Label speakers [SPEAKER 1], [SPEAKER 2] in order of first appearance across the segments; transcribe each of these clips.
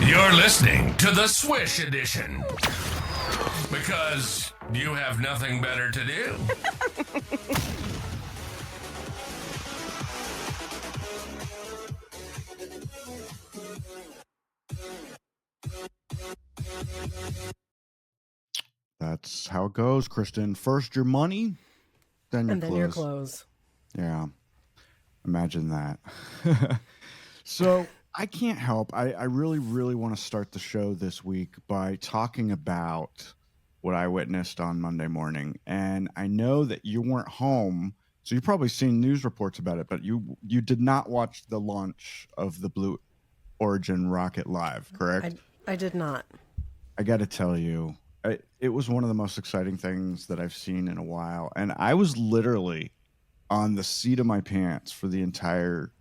[SPEAKER 1] You're listening to the Swish edition because you have nothing better to do.
[SPEAKER 2] That's how it goes, Kristin. First your money, then your
[SPEAKER 3] and then
[SPEAKER 2] clothes.
[SPEAKER 3] your clothes.
[SPEAKER 2] Yeah. Imagine that. So I can't help. I really, really want to start the show this week by talking about what I witnessed on Monday morning. And I know that you weren't home, so you've probably seen news reports about it, but you did not watch the launch of the Blue Origin rocket live, correct?
[SPEAKER 3] I did not.
[SPEAKER 2] I got to tell you, it was one of the most exciting things that I've seen in a while. And I was literally on the seat of my pants for the entire,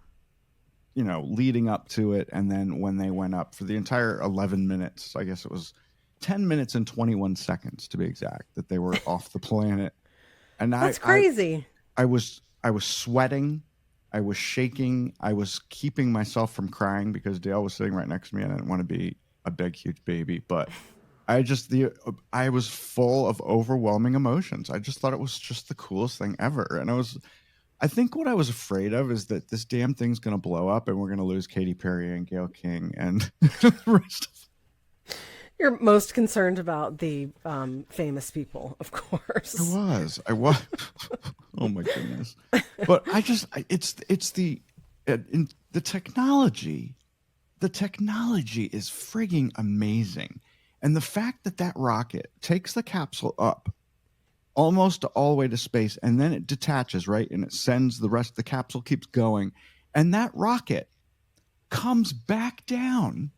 [SPEAKER 2] leading up to it. And then when they went up for the entire 11 minutes, I guess it was 10 minutes and 21 seconds to be exact, that they were off the planet. And
[SPEAKER 3] That's crazy.
[SPEAKER 2] I was sweating. I was shaking. I was keeping myself from crying because Dale was sitting right next to me and I didn't want to be a big, huge baby. But I was full of overwhelming emotions. I just thought it was just the coolest thing ever. And I think what I was afraid of is that this damn thing's going to blow up and we're going to lose Katy Perry and Gayle King and the rest of.
[SPEAKER 3] You're most concerned about the famous people, of course.
[SPEAKER 2] I was. Oh my goodness. But it's the technology. The technology is frigging amazing. And the fact that rocket takes the capsule up almost all the way to space and then it detaches, right? And it sends the capsule keeps going. And that rocket comes back down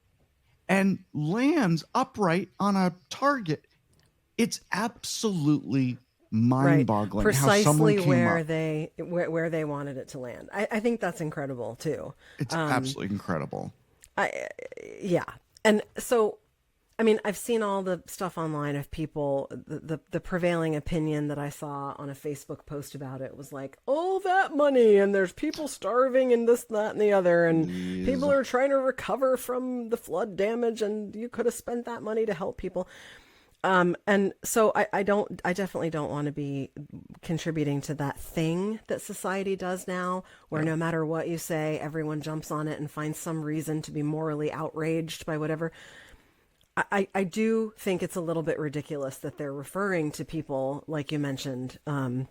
[SPEAKER 2] and lands upright on a target. It's absolutely mind-boggling.
[SPEAKER 3] Right.
[SPEAKER 2] How someone came
[SPEAKER 3] where
[SPEAKER 2] up.
[SPEAKER 3] where they wanted it to land. I think that's incredible too.
[SPEAKER 2] It's absolutely incredible.
[SPEAKER 3] Yeah. And so, I mean, I've seen all the stuff online of people, the prevailing opinion that I saw on a Facebook post about it was like, oh, that money, and there's people starving and this, that, and the other, and people are trying to recover from the flood damage, and you could have spent that money to help people. And so I definitely don't want to be contributing to that thing that society does now, where no matter what you say, everyone jumps on it and finds some reason to be morally outraged by whatever. I do think it's a little bit ridiculous that they're referring to people, like you mentioned, I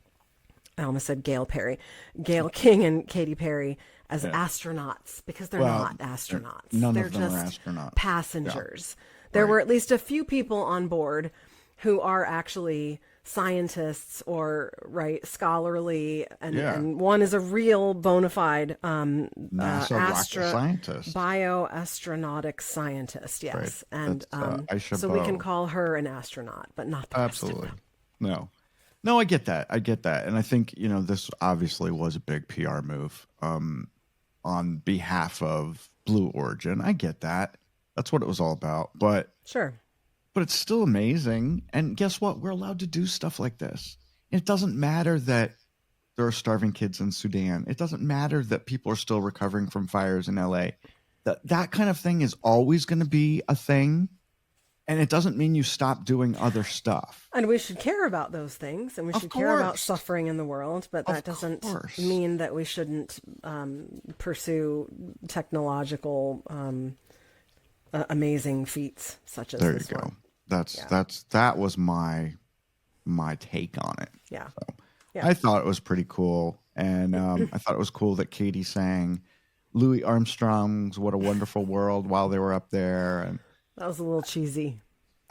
[SPEAKER 3] almost said Gayle King and Katy Perry as astronauts, because they're not astronauts. They're
[SPEAKER 2] of them
[SPEAKER 3] just
[SPEAKER 2] are astronauts.
[SPEAKER 3] Passengers. Yeah. There were at least a few people on board who are actually scientists or scholarly, and one is a real bona fide
[SPEAKER 2] scientist,
[SPEAKER 3] bioastronautic scientist. Yes, right. And so we can call her an astronaut, but not the
[SPEAKER 2] absolutely rest of them. No, I get that, and I think this obviously was a big PR move on behalf of Blue Origin. I get that. That's what it was all about. But
[SPEAKER 3] sure.
[SPEAKER 2] But it's still amazing. And guess what? We're allowed to do stuff like this. It doesn't matter that there are starving kids in Sudan. It doesn't matter that people are still recovering from fires in LA. That kind of thing is always going to be a thing. And it doesn't mean you stop doing other stuff.
[SPEAKER 3] And we should care about those things, and we should care about suffering in the world. But that doesn't mean that we shouldn't pursue technological amazing feats such as
[SPEAKER 2] there
[SPEAKER 3] this
[SPEAKER 2] you go.
[SPEAKER 3] One.
[SPEAKER 2] That was my take on it.
[SPEAKER 3] Yeah.
[SPEAKER 2] So I thought it was pretty cool, and I thought it was cool that Katy sang Louis Armstrong's "What a Wonderful World" while they were up there, and
[SPEAKER 3] that was a little cheesy.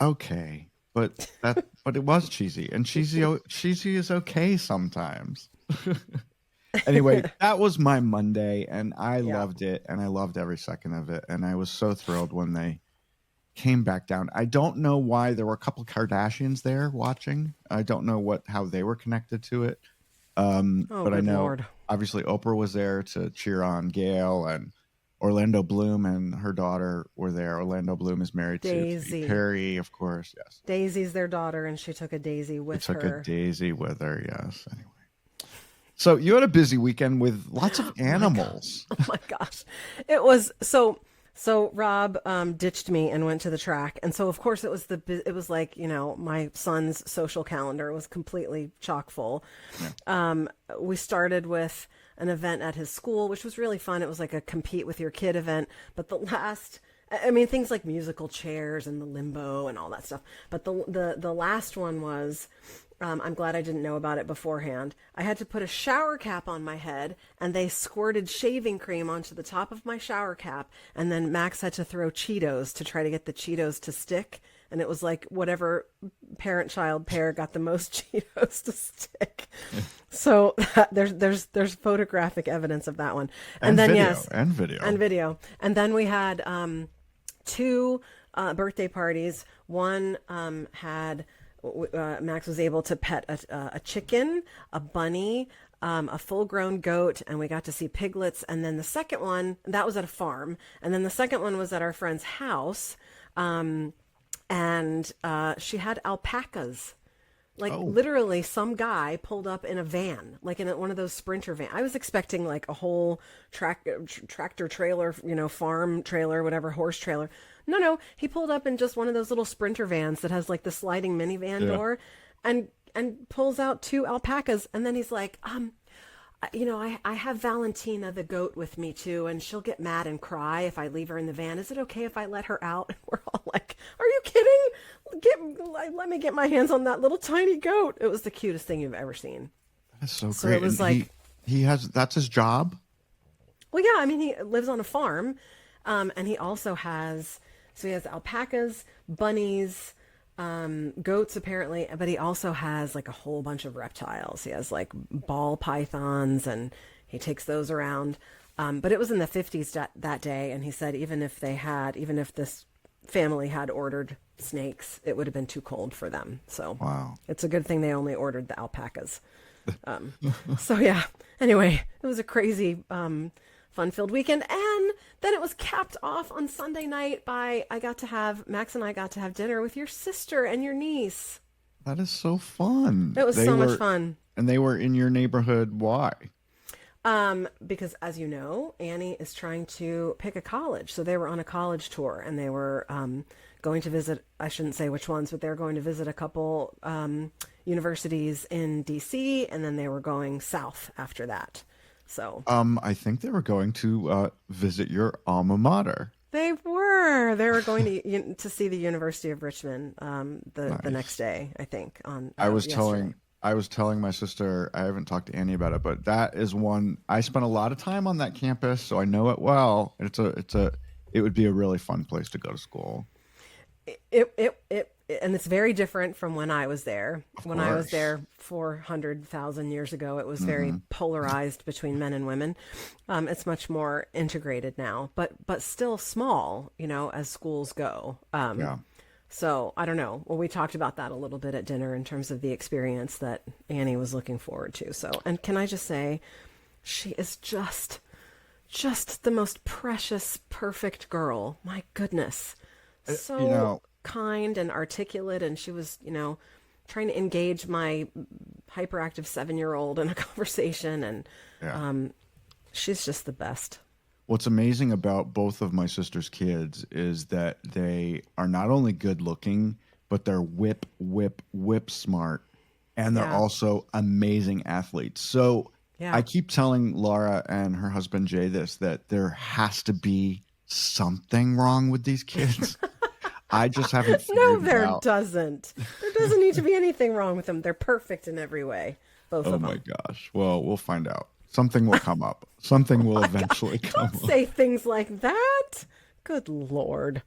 [SPEAKER 2] Okay, but it was cheesy, and cheesy is okay sometimes. Anyway, that was my Monday, and I loved it, and I loved every second of it, and I was so thrilled when they came back down. I don't know why. There were a couple Kardashians there watching. I don't know how they were connected to it, but I know obviously Oprah was there to cheer on Gayle, and Orlando Bloom and her daughter were there. Orlando Bloom is married to Katy Perry, of course. Yes,
[SPEAKER 3] Daisy's their daughter, and she took a daisy with her.
[SPEAKER 2] Took a daisy with her. Yes. Anyway. So you had a busy weekend with lots of animals.
[SPEAKER 3] Oh my gosh. It was so So Rob ditched me and went to the track, and so of course it was like, my son's social calendar was completely chock full. We started with an event at his school, which was really fun. It was like a compete with your kid event, but things like musical chairs and the limbo and all that stuff. But the last one was, I'm glad I didn't know about it beforehand. I had to put a shower cap on my head, and they squirted shaving cream onto the top of my shower cap, and then Max had to throw Cheetos to try to get the Cheetos to stick. And it was like whatever parent-child pair got the most Cheetos to stick. So there's photographic evidence of that one. And then video. And then we had two birthday parties. One had Max was able to pet a chicken, a bunny, a full-grown goat, and we got to see piglets. And then the second one, that was at a farm. And then the second one was at our friend's house. And she had alpacas. Literally some guy pulled up in a van, like in one of those Sprinter vans. I was expecting like a whole tractor trailer, farm trailer, whatever, horse trailer. No, he pulled up in just one of those little Sprinter vans that has like the sliding minivan door, and pulls out two alpacas. And then he's like, I have Valentina the goat with me too, and she'll get mad and cry if I leave her in the van. Is it okay if I let her out? And we're all like, are you kidding? Let me get my hands on that little tiny goat. It was the cutest thing you've ever seen.
[SPEAKER 2] That's so great.
[SPEAKER 3] So it was
[SPEAKER 2] that's his job?
[SPEAKER 3] Well, yeah, he lives on a farm, and he also has alpacas, bunnies, goats apparently, but he also has like a whole bunch of reptiles. He has like ball pythons, and he takes those around. But it was in the 50s that day, and he said even if this family had ordered snakes, it would have been too cold for them. So
[SPEAKER 2] wow,
[SPEAKER 3] it's a good thing they only ordered the alpacas. So yeah. Anyway, it was a crazy, fun-filled weekend, and then it was capped off on Sunday night by Max and I got to have dinner with your sister and your niece.
[SPEAKER 2] That is so fun.
[SPEAKER 3] It was so much fun.
[SPEAKER 2] And they were in your neighborhood. Why?
[SPEAKER 3] Because as you know, Annie is trying to pick a college. So they were on a college tour, and they were going to visit, I shouldn't say which ones, but they were going to visit a couple universities in DC, and then they were going south after that. So
[SPEAKER 2] I think they were going to visit your alma mater.
[SPEAKER 3] They were going to see the University of Richmond the next day, I think. I was telling my sister, I haven't talked to Annie about it, but that is one I spent a lot of time on that campus, so I know it well. It would be a really fun place to go to school. And it's very different from when I was there. When I was there 400,000 years ago, it was very polarized between men and women. It's much more integrated now, but still small, as schools go.
[SPEAKER 2] Yeah.
[SPEAKER 3] So I don't know. Well, we talked about that a little bit at dinner in terms of the experience that Annie was looking forward to. So, and can I just say, she is just the most precious, perfect girl. My goodness. So kind and articulate, and she was, trying to engage my hyperactive 7-year-old in a conversation, and she's just the best.
[SPEAKER 2] What's amazing about both of my sister's kids is that they are not only good looking, but they're whip smart, and they're also amazing athletes. So I keep telling Laura and her husband Jay that there has to be something wrong with these kids. I just haven't figured it out.
[SPEAKER 3] No, there doesn't. There doesn't need to be anything wrong with them. They're perfect in every way, both of them.
[SPEAKER 2] Oh my gosh. Well, we'll find out. Something will come up. Something will eventually come up.
[SPEAKER 3] Don't say things like that. Good Lord.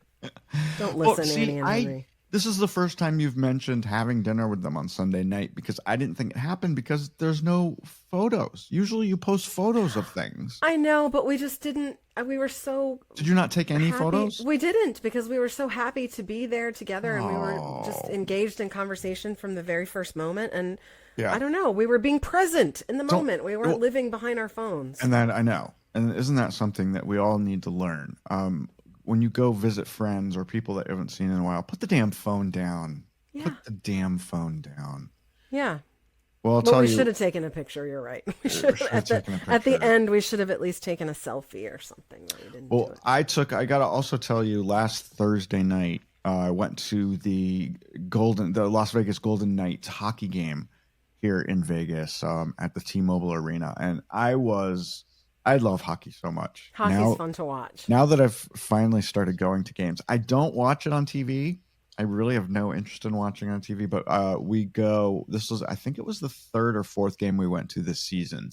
[SPEAKER 3] Don't listen, Annie and Henry.
[SPEAKER 2] This is the first time you've mentioned having dinner with them on Sunday night, because I didn't think it happened because there's no photos. Usually you post photos of things.
[SPEAKER 3] I know, but we just didn't. We were so.
[SPEAKER 2] Did you not take any
[SPEAKER 3] happy.
[SPEAKER 2] Photos?
[SPEAKER 3] We didn't, because we were so happy to be there together, and we were just engaged in conversation from the very first moment. And I don't know, we were being present in the moment. We weren't living behind our phones.
[SPEAKER 2] And I know. And isn't that something that we all need to learn? When you go visit friends or people that you haven't seen in a while, put the damn phone down.
[SPEAKER 3] Yeah.
[SPEAKER 2] Put the damn phone down.
[SPEAKER 3] Yeah.
[SPEAKER 2] Well, I'll
[SPEAKER 3] But
[SPEAKER 2] tell
[SPEAKER 3] we
[SPEAKER 2] you.
[SPEAKER 3] should have taken a picture. You're right. We should
[SPEAKER 2] should
[SPEAKER 3] have,
[SPEAKER 2] have taken a
[SPEAKER 3] at the
[SPEAKER 2] picture.
[SPEAKER 3] end, we should have at least taken a selfie or something. But we didn't do
[SPEAKER 2] Well,
[SPEAKER 3] it.
[SPEAKER 2] I got to also tell you, last Thursday night, I went to the Las Vegas Golden Knights hockey game here in Vegas at the T-Mobile Arena, and I love hockey so much.
[SPEAKER 3] Hockey's fun to watch.
[SPEAKER 2] Now that I've finally started going to games, I don't watch it on TV. I really have no interest in watching on TV, but I think it was the third or fourth game we went to this season.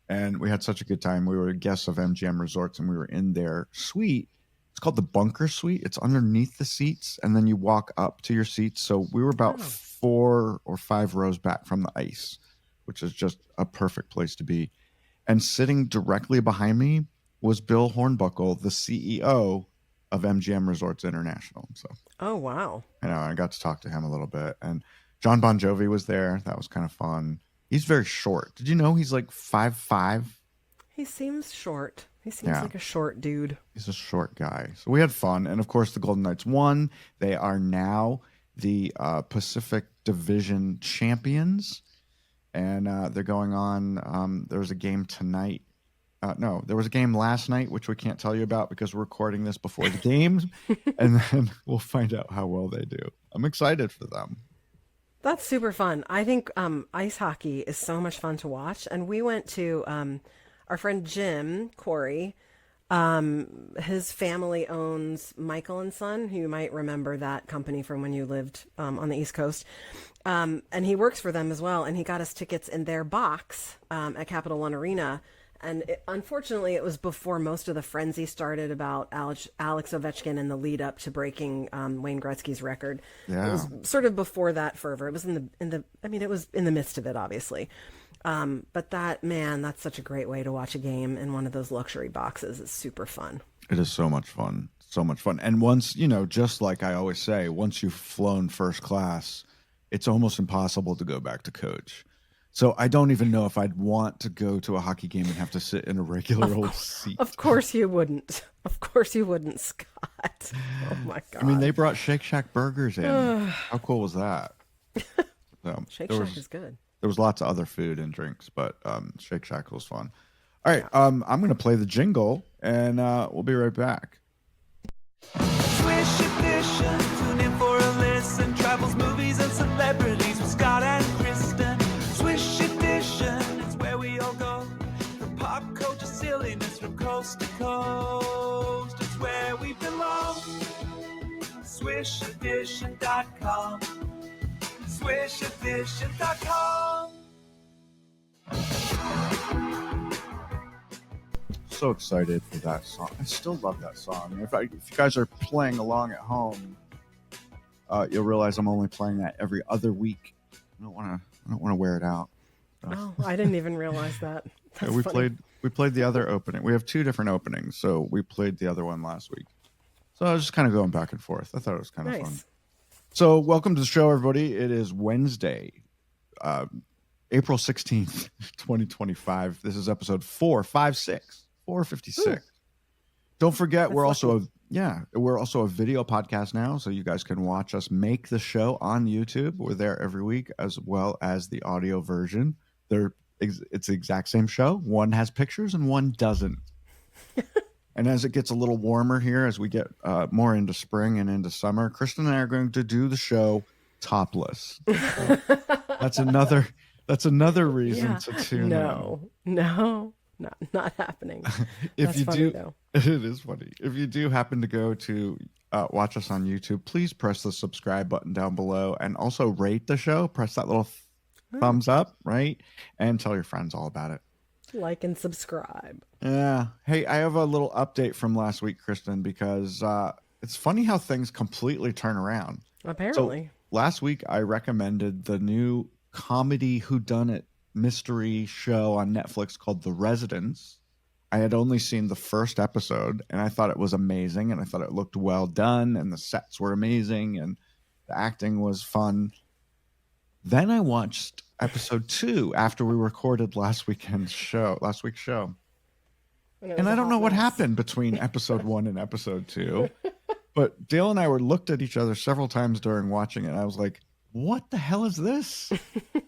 [SPEAKER 2] And we had such a good time. We were guests of MGM Resorts, and we were in their suite. It's called the Bunker Suite. It's underneath the seats, and then you walk up to your seats. So we were about 4 or 5 rows back from the ice, which is just a perfect place to be. And sitting directly behind me was Bill Hornbuckle, the CEO of MGM Resorts International. So,
[SPEAKER 3] Oh, wow.
[SPEAKER 2] I got to talk to him a little bit. And John Bon Jovi was there. That was kind of fun. He's very short. Did you know he's like 5'5"?
[SPEAKER 3] He seems short. He seems like a short dude.
[SPEAKER 2] He's a short guy. So we had fun. And of course, the Golden Knights won. They are now the Pacific Division champions. And they're going on. There was a game tonight. No, there was a game last night, which we can't tell you about because we're recording this before the games. And then we'll find out how well they do. I'm excited for them.
[SPEAKER 3] That's super fun. I think ice hockey is so much fun to watch. And we went to our friend Jim Corey. His family owns Michael and Son. You might remember that company from when you lived on the East Coast. And he works for them as well. And he got us tickets in their box at Capital One Arena. And unfortunately, it was before most of the frenzy started about Alex Ovechkin and the lead up to breaking Wayne Gretzky's record.
[SPEAKER 2] Yeah.
[SPEAKER 3] It was sort of before that fervor. It was it was in the midst of it, obviously. But that's such a great way to watch a game in one of those luxury boxes. It's super fun.
[SPEAKER 2] It is so much fun. So much fun. And once, just like I always say, once you've flown first class, it's almost impossible to go back to coach. So I don't even know if I'd want to go to a hockey game and have to sit in a regular old seat.
[SPEAKER 3] Of course you wouldn't. Of course you wouldn't, Scott. Oh my God.
[SPEAKER 2] I mean, they brought Shake Shack burgers in. How cool was that? So,
[SPEAKER 3] Shake Shack is good.
[SPEAKER 2] There was lots of other food and drinks, but Shake Shack was fun. All right, I'm going to play the jingle, and we'll be right back.
[SPEAKER 4] Swish edition, tune in for a listen. Travels, movies, and celebrities with Scott and Kristin. Swish edition, it's where we all go. For pop culture silliness from coast to coast. It's where we belong. SwishEdition.com. SwishEdition.com.
[SPEAKER 2] So excited for that song. I still love that song. If you guys are playing along at home, you'll realize I'm only playing that every other week. I don't want to wear it out. So.
[SPEAKER 3] Oh, I didn't even realize that. That's
[SPEAKER 2] we
[SPEAKER 3] funny.
[SPEAKER 2] played the other opening. We have 2 different openings, so we played the other one last week. So I was just kind of going back and forth. I thought it was kind of fun. So welcome to the show, everybody. It is Wednesday, April 16th, 2025. This is episode 456. 456. Don't forget, we're also a video podcast now, so you guys can watch us make the show on YouTube. We're there every week, as well as the audio version. It's the exact same show. One has pictures and one doesn't. And as it gets a little warmer here, as we get more into spring and into summer, Kristin and I are going to do the show topless. So that's another reason to tune in.
[SPEAKER 3] No. Not happening.
[SPEAKER 2] If you do,
[SPEAKER 3] though.
[SPEAKER 2] It is funny. If you do happen to go to watch us on YouTube, please press the subscribe button down below and also rate the show. Press that little thumbs up, right? And tell your friends all about it.
[SPEAKER 3] Like and subscribe.
[SPEAKER 2] Yeah. Hey, I have a little update from last week, Kristin, because it's funny how things completely turn around.
[SPEAKER 3] Apparently.
[SPEAKER 2] So, last week, I recommended the new comedy whodunit mystery show on Netflix called The Residence. I had only seen the first episode and I thought it was amazing, and I thought it looked well done, and the sets were amazing, and the acting was fun. Then I watched episode 2 after we recorded last week's show. And I don't know what happened between episode 1 and episode 2. But Dale and I looked at each other several times during watching it. And I was like, what the hell is this?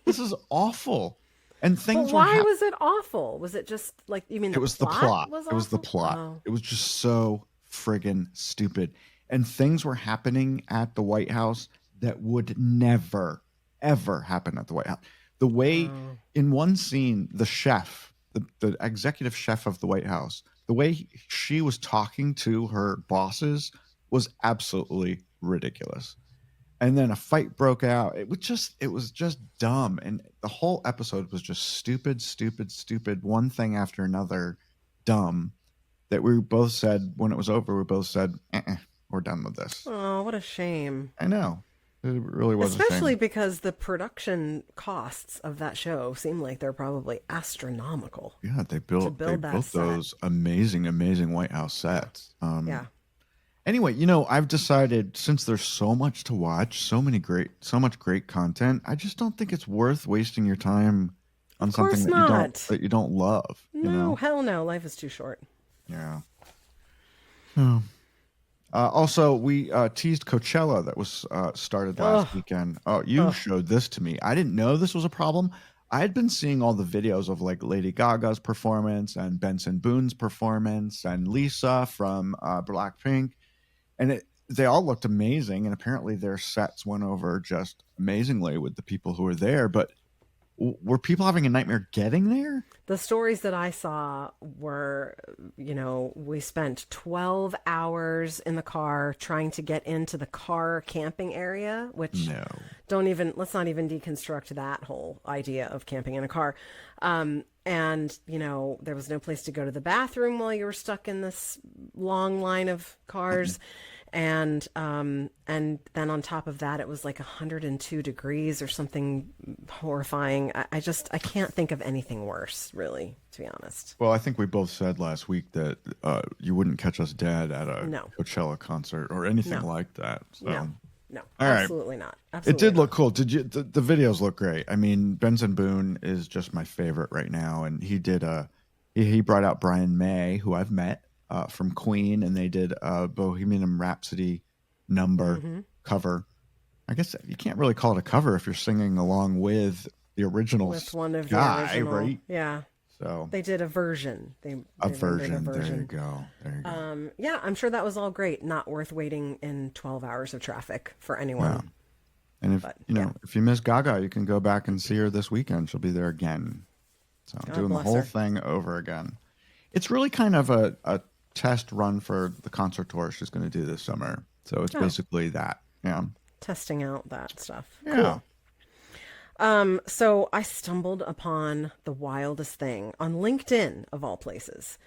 [SPEAKER 2] This is awful. And things
[SPEAKER 3] But why was it awful? Was it just like, you mean
[SPEAKER 2] it was the plot. It was the plot.
[SPEAKER 3] Oh.
[SPEAKER 2] It was just so friggin' stupid. And things were happening at the White House that would never, ever happen at the White House. The way in one scene, the chef, the executive chef of the White House, the way she was talking to her bosses was absolutely ridiculous. And then a fight broke out. It was just dumb. And the whole episode was just stupid, one thing after another, dumb, that we both said when it was over, we both said, we're done with this.
[SPEAKER 3] Oh, what a shame.
[SPEAKER 2] I know. It really was
[SPEAKER 3] Especially
[SPEAKER 2] a shame.
[SPEAKER 3] because the production costs of that show seem like they're probably astronomical.
[SPEAKER 2] Yeah, they built those amazing White House sets.
[SPEAKER 3] Yeah.
[SPEAKER 2] Anyway, I've decided, since there's so much to watch, so much great content, I just don't think it's worth wasting your time on something that you don't love.
[SPEAKER 3] No, hell no. Life is too short.
[SPEAKER 2] Yeah. Also, we teased Coachella that was started last weekend. Oh, you showed this to me. I didn't know this was a problem. I had been seeing all the videos of like Lady Gaga's performance and Benson Boone's performance and Lisa from Blackpink. And they all looked amazing. And apparently their sets went over just amazingly with the people who were there. But were people having a nightmare getting there?
[SPEAKER 3] The stories that I saw were, we spent 12 hours in the car trying to get into the car camping area, which let's not even deconstruct that whole idea of camping in a car. And, there was no place to go to the bathroom while you were stuck in this long line of cars. And then on top of that, it was like 102 degrees or something horrifying. I can't think of anything worse, really, to be honest.
[SPEAKER 2] Well, I think we both said last week that you wouldn't catch us dead at a Coachella concert or anything like that. So.
[SPEAKER 3] No,
[SPEAKER 2] all
[SPEAKER 3] absolutely
[SPEAKER 2] right.
[SPEAKER 3] not. Absolutely
[SPEAKER 2] it did look cool. Did you? The videos look great. I mean, Benson Boone is just my favorite right now, and he did he brought out Brian May, who I've met. From Queen, and they did a Bohemian Rhapsody number cover. I guess you can't really call it a cover if you're singing along with the original
[SPEAKER 3] one of
[SPEAKER 2] guy,
[SPEAKER 3] the original,
[SPEAKER 2] right?
[SPEAKER 3] Yeah.
[SPEAKER 2] So
[SPEAKER 3] they did a version.
[SPEAKER 2] A version. There you go.
[SPEAKER 3] Yeah, I'm sure that was all great. Not worth waiting in 12 hours of traffic for anyone.
[SPEAKER 2] Wow. And if you miss Gaga, you can go back and see her this weekend. She'll be there again. So I'm doing the whole thing over again. It's really kind of a test run for the concert tour she's going to do this summer. So it's basically that. Yeah.
[SPEAKER 3] Testing out that stuff.
[SPEAKER 2] Yeah.
[SPEAKER 3] Cool. So I stumbled upon the wildest thing on LinkedIn of all places,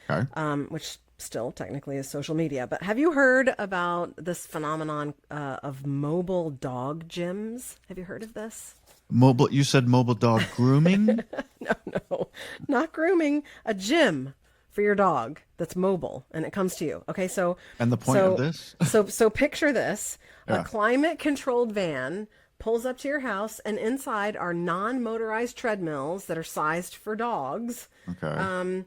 [SPEAKER 3] which still technically is social media. But have you heard about this phenomenon of mobile dog gyms? Have you heard of this?
[SPEAKER 2] You said mobile dog grooming?
[SPEAKER 3] No, not grooming. A gym for your dog that's mobile and it comes to you. Okay,
[SPEAKER 2] and the point of this?
[SPEAKER 3] so picture this: a climate-controlled van pulls up to your house, and inside are non-motorized treadmills that are sized for dogs.
[SPEAKER 2] Okay.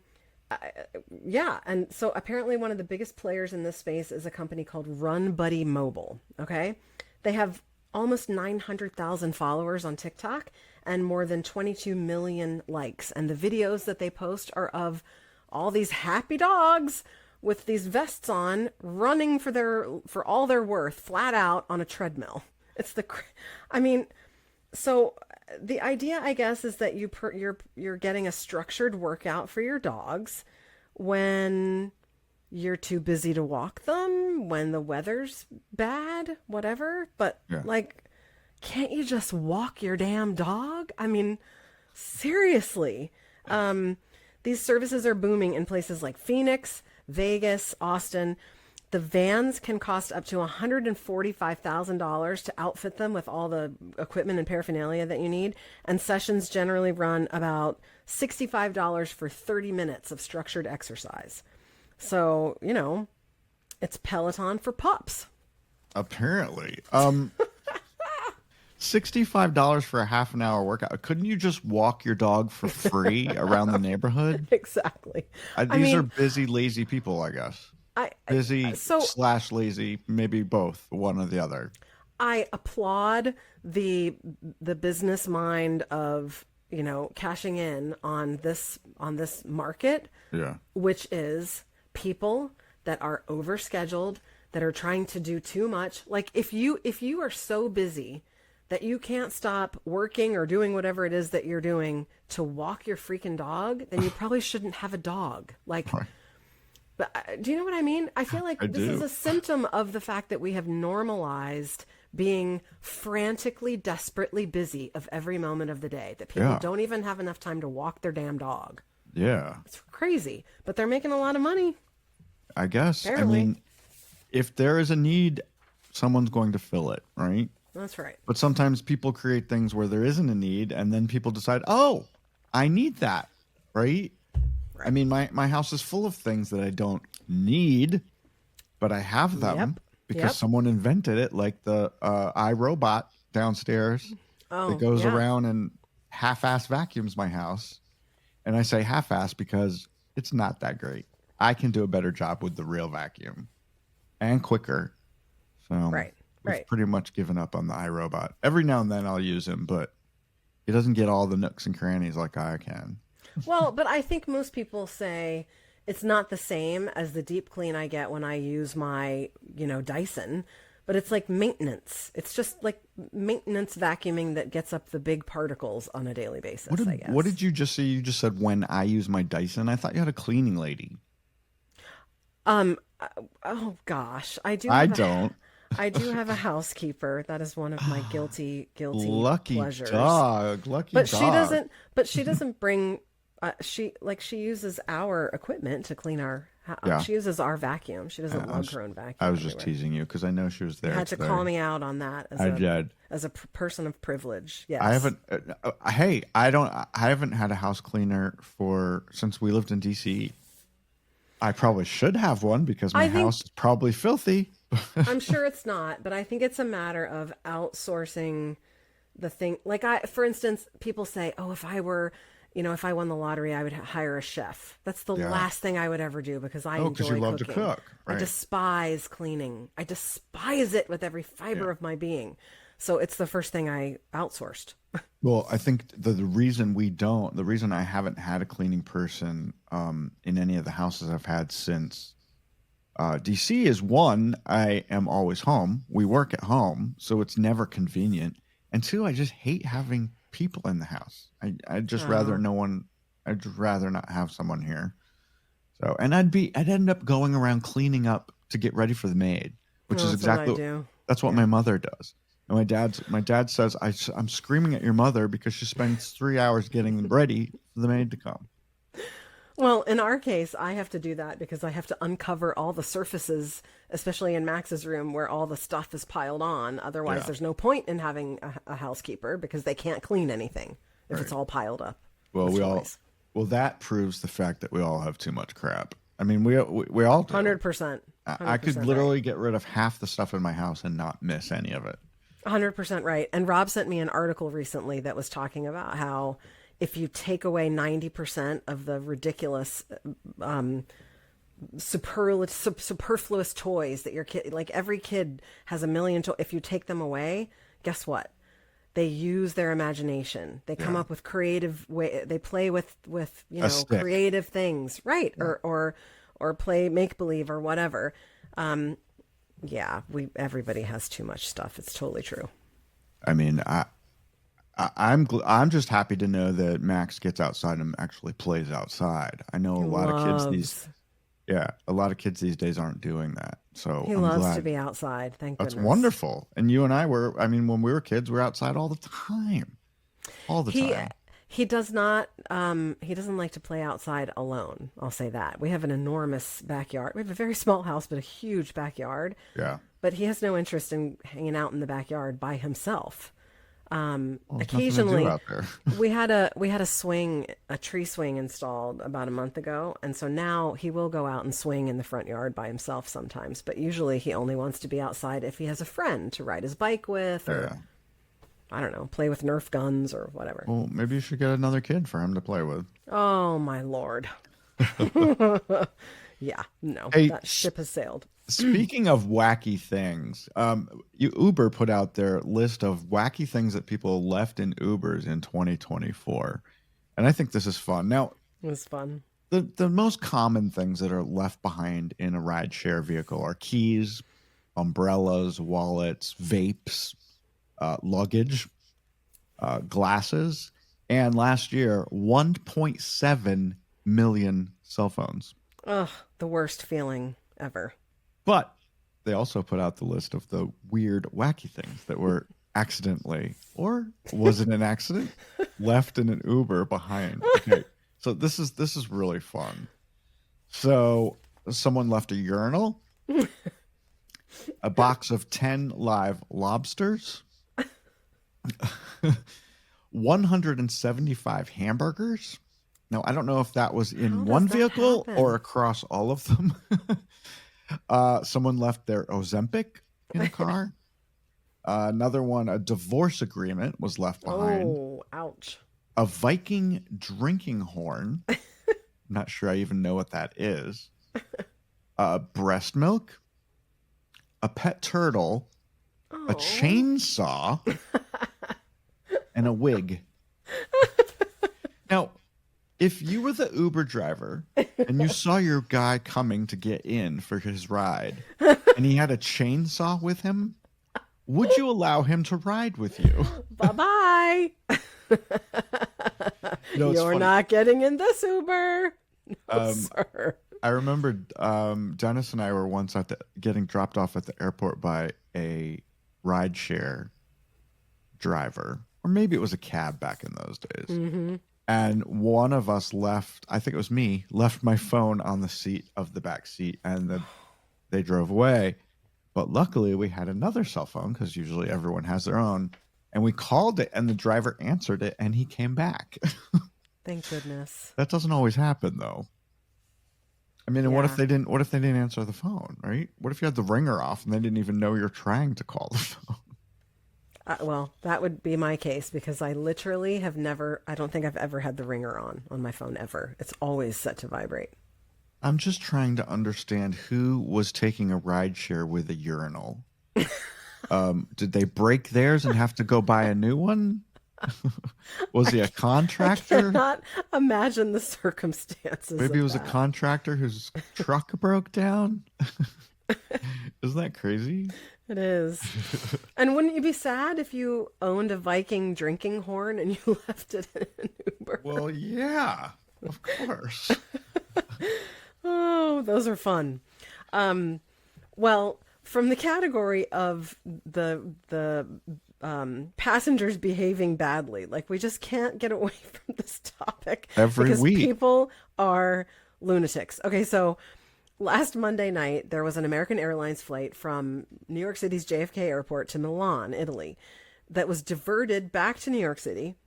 [SPEAKER 3] And so apparently one of the biggest players in this space is a company called Run Buddy Mobile. Okay, they have almost 900,000 followers on TikTok and more than 22 million likes. And the videos that they post are of all these happy dogs with these vests on, running for all they're worth, flat out on a treadmill. It's so the idea, I guess, is that you're getting a structured workout for your dogs when you're too busy to walk them, when the weather's bad, whatever. But can't you just walk your damn dog? I mean, seriously. These services are booming in places like Phoenix, Vegas, Austin. The vans can cost up to $145,000 to outfit them with all the equipment and paraphernalia that you need. And sessions generally run about $65 for 30 minutes of structured exercise. So, it's Peloton for pups.
[SPEAKER 2] Apparently. $65 for a half an hour workout. Couldn't you just walk your dog for free around the neighborhood?
[SPEAKER 3] Exactly.
[SPEAKER 2] These are busy, lazy people, I guess. Busy / lazy, maybe both, one or the other.
[SPEAKER 3] I applaud the business mind of, cashing in on this market, which is people that are overscheduled, that are trying to do too much. Like if you are so busy that you can't stop working or doing whatever it is that you're doing to walk your freaking dog, then you probably shouldn't have a dog. Like, but do you know what I mean? I feel like this is a symptom of the fact that we have normalized being frantically, desperately busy of every moment of the day, that people don't even have enough time to walk their damn dog.
[SPEAKER 2] Yeah.
[SPEAKER 3] It's crazy, but they're making a lot of money.
[SPEAKER 2] I guess.
[SPEAKER 3] Apparently.
[SPEAKER 2] I mean, if there is a need, someone's going to fill it, right?
[SPEAKER 3] That's right.
[SPEAKER 2] But sometimes people create things where there isn't a need, and then people decide, oh, I need that, right? I mean, my house is full of things that I don't need, but I have them because someone invented it, like the iRobot downstairs that goes around and half-ass vacuums my house. And I say half-ass because it's not that great. I can do a better job with the real vacuum and quicker. So I've pretty much given up on the iRobot. Every now and then I'll use him, but he doesn't get all the nooks and crannies like I can.
[SPEAKER 3] Well, but I think most people say it's not the same as the deep clean I get when I use my, Dyson, but it's like maintenance. It's just like maintenance vacuuming that gets up the big particles on a daily basis, I guess.
[SPEAKER 2] What did you just say? You just said when I use my Dyson. I thought you had a cleaning lady.
[SPEAKER 3] Oh gosh, I do. I do have a housekeeper. That is one of my guilty
[SPEAKER 2] lucky
[SPEAKER 3] pleasures.
[SPEAKER 2] Lucky
[SPEAKER 3] but
[SPEAKER 2] dog.
[SPEAKER 3] She doesn't bring. She uses our equipment to clean our. She uses our vacuum. She doesn't lug her own vacuum.
[SPEAKER 2] I was just teasing you because I know she was there.
[SPEAKER 3] You had to call me out on that. As a person of privilege. Yes.
[SPEAKER 2] I haven't. I haven't had a house cleaner since we lived in DC. I probably should have one because my house is probably filthy.
[SPEAKER 3] I'm sure it's not, but I think it's a matter of outsourcing the thing. Like for instance, people say, "Oh, if I won the lottery, I would hire a chef." That's the last thing I would ever do because I enjoy cooking.
[SPEAKER 2] Love to cook. Right.
[SPEAKER 3] I despise cleaning. I despise it with every fiber of my being. So it's the first thing I outsourced.
[SPEAKER 2] Well, I think the reason I haven't had a cleaning person in any of the houses I've had since DC is, one, I am always home. We work at home, so it's never convenient. And two, I just hate having people in the house. I'd just rather I'd just rather not have someone here. So, and I'd end up going around cleaning up to get ready for the maid, which is exactly that's what my mother does. And my dad says I'm screaming at your mother because she spends 3 hours getting ready for the maid to come.
[SPEAKER 3] Well, in our case, I have to do that because I have to uncover all the surfaces, especially in Max's room where all the stuff is piled on. Otherwise, there's no point in having a housekeeper because they can't clean anything if it's all piled up.
[SPEAKER 2] Well, that proves the fact that we all have too much crap. I mean, we all do.
[SPEAKER 3] 100%.
[SPEAKER 2] I could literally get rid of half the stuff in my house and not miss any of it.
[SPEAKER 3] 100% right. And Rob sent me an article recently that was talking about how if you take away 90% of the ridiculous, superfluous toys that your kid, like every kid has a million toys, if you take them away, guess what? They use their imagination. They come up with creative way. They play with creative things, right? Yeah. Or play make believe or whatever. Everybody has too much stuff. It's totally true.
[SPEAKER 2] I mean, I'm just happy to know that Max gets outside and actually plays outside. I know a lot of kids these days aren't doing that. So
[SPEAKER 3] he loves to be outside. Thank goodness.
[SPEAKER 2] That's wonderful. And you and I when we were kids, we were outside all the time. All the time.
[SPEAKER 3] He does not, he doesn't like to play outside alone. I'll say that. We have an enormous backyard. We have a very small house, but a huge backyard.
[SPEAKER 2] Yeah.
[SPEAKER 3] But he has no interest in hanging out in the backyard by himself. Occasionally we had a tree swing installed about a month ago. And so now he will go out and swing in the front yard by himself sometimes. But usually he only wants to be outside if he has a friend to ride his bike with or I don't know, play with Nerf guns or whatever.
[SPEAKER 2] Well, maybe you should get another kid for him to play with.
[SPEAKER 3] Oh, my Lord. Yeah, no,
[SPEAKER 2] Hey,
[SPEAKER 3] that ship has sailed.
[SPEAKER 2] Speaking of wacky things, Uber put out their list of wacky things that people left in Ubers in 2024, and I think this is fun. Now,
[SPEAKER 3] It was fun.
[SPEAKER 2] the most common things that are left behind in a rideshare vehicle are keys, umbrellas, wallets, vapes, luggage, glasses, and last year, 1.7 million cell phones.
[SPEAKER 3] Ugh, the worst feeling ever.
[SPEAKER 2] But they also put out the list of the weird, wacky things that were accidentally, or was it an accident, left in an Uber behind. Okay, so this is really fun. So someone left a urinal, a box of 10 live lobsters, 175 hamburgers. Now, I don't know if that was in
[SPEAKER 3] How
[SPEAKER 2] one
[SPEAKER 3] does that
[SPEAKER 2] vehicle
[SPEAKER 3] happen?
[SPEAKER 2] or across all of them. Someone left their Ozempic in a car. Another one, a divorce agreement was left behind.
[SPEAKER 3] Oh, ouch.
[SPEAKER 2] A Viking drinking horn. I'm not sure I even know what that is. Breast milk. A pet turtle. A chainsaw. And a wig. Now, if you were the Uber driver and you saw your guy coming to get in for his ride and he had a chainsaw with him, would you allow him to ride with you?
[SPEAKER 3] Bye-bye.
[SPEAKER 2] You know, it's
[SPEAKER 3] You're
[SPEAKER 2] funny.
[SPEAKER 3] not getting in this Uber. No, sir.
[SPEAKER 2] I remember Dennis and I were once getting dropped off at the airport by a rideshare driver, or maybe it was a cab back in those days.
[SPEAKER 3] Mm-hmm.
[SPEAKER 2] And one of us left, I think it was me, left my phone on the seat of the back seat, and they drove away. But luckily, we had another cell phone, because usually everyone has their own. And we called it, and the driver answered it, and he came back.
[SPEAKER 3] Thank goodness.
[SPEAKER 2] That doesn't always happen, though. I mean, and what if
[SPEAKER 3] Yeah.
[SPEAKER 2] they didn't? What if they didn't answer the phone? Right? What if you had the ringer off and they didn't even know you're trying to call the phone?
[SPEAKER 3] Well, that would be my case, because I literally have never, I don't think I've ever had the ringer on my phone ever. It's always set to vibrate.
[SPEAKER 2] I'm just trying to understand who was taking a ride share with a urinal. Did they break theirs and have to go buy a new one? Was he a contractor?
[SPEAKER 3] Cannot imagine the circumstances.
[SPEAKER 2] Maybe it
[SPEAKER 3] of
[SPEAKER 2] was
[SPEAKER 3] that.
[SPEAKER 2] a contractor whose truck broke down. Isn't that crazy?
[SPEAKER 3] It is. And wouldn't you be sad if you owned a Viking drinking horn and you left it in an Uber?
[SPEAKER 2] Well, yeah, of course.
[SPEAKER 3] Oh, those are fun. Well, from the category of the passengers behaving badly, like, we just can't get away from this topic
[SPEAKER 2] Every
[SPEAKER 3] because
[SPEAKER 2] week.
[SPEAKER 3] people are lunatics. Okay, so last Monday night, there was an American Airlines flight from New York City's JFK Airport to Milan, Italy, that was diverted back to New York City.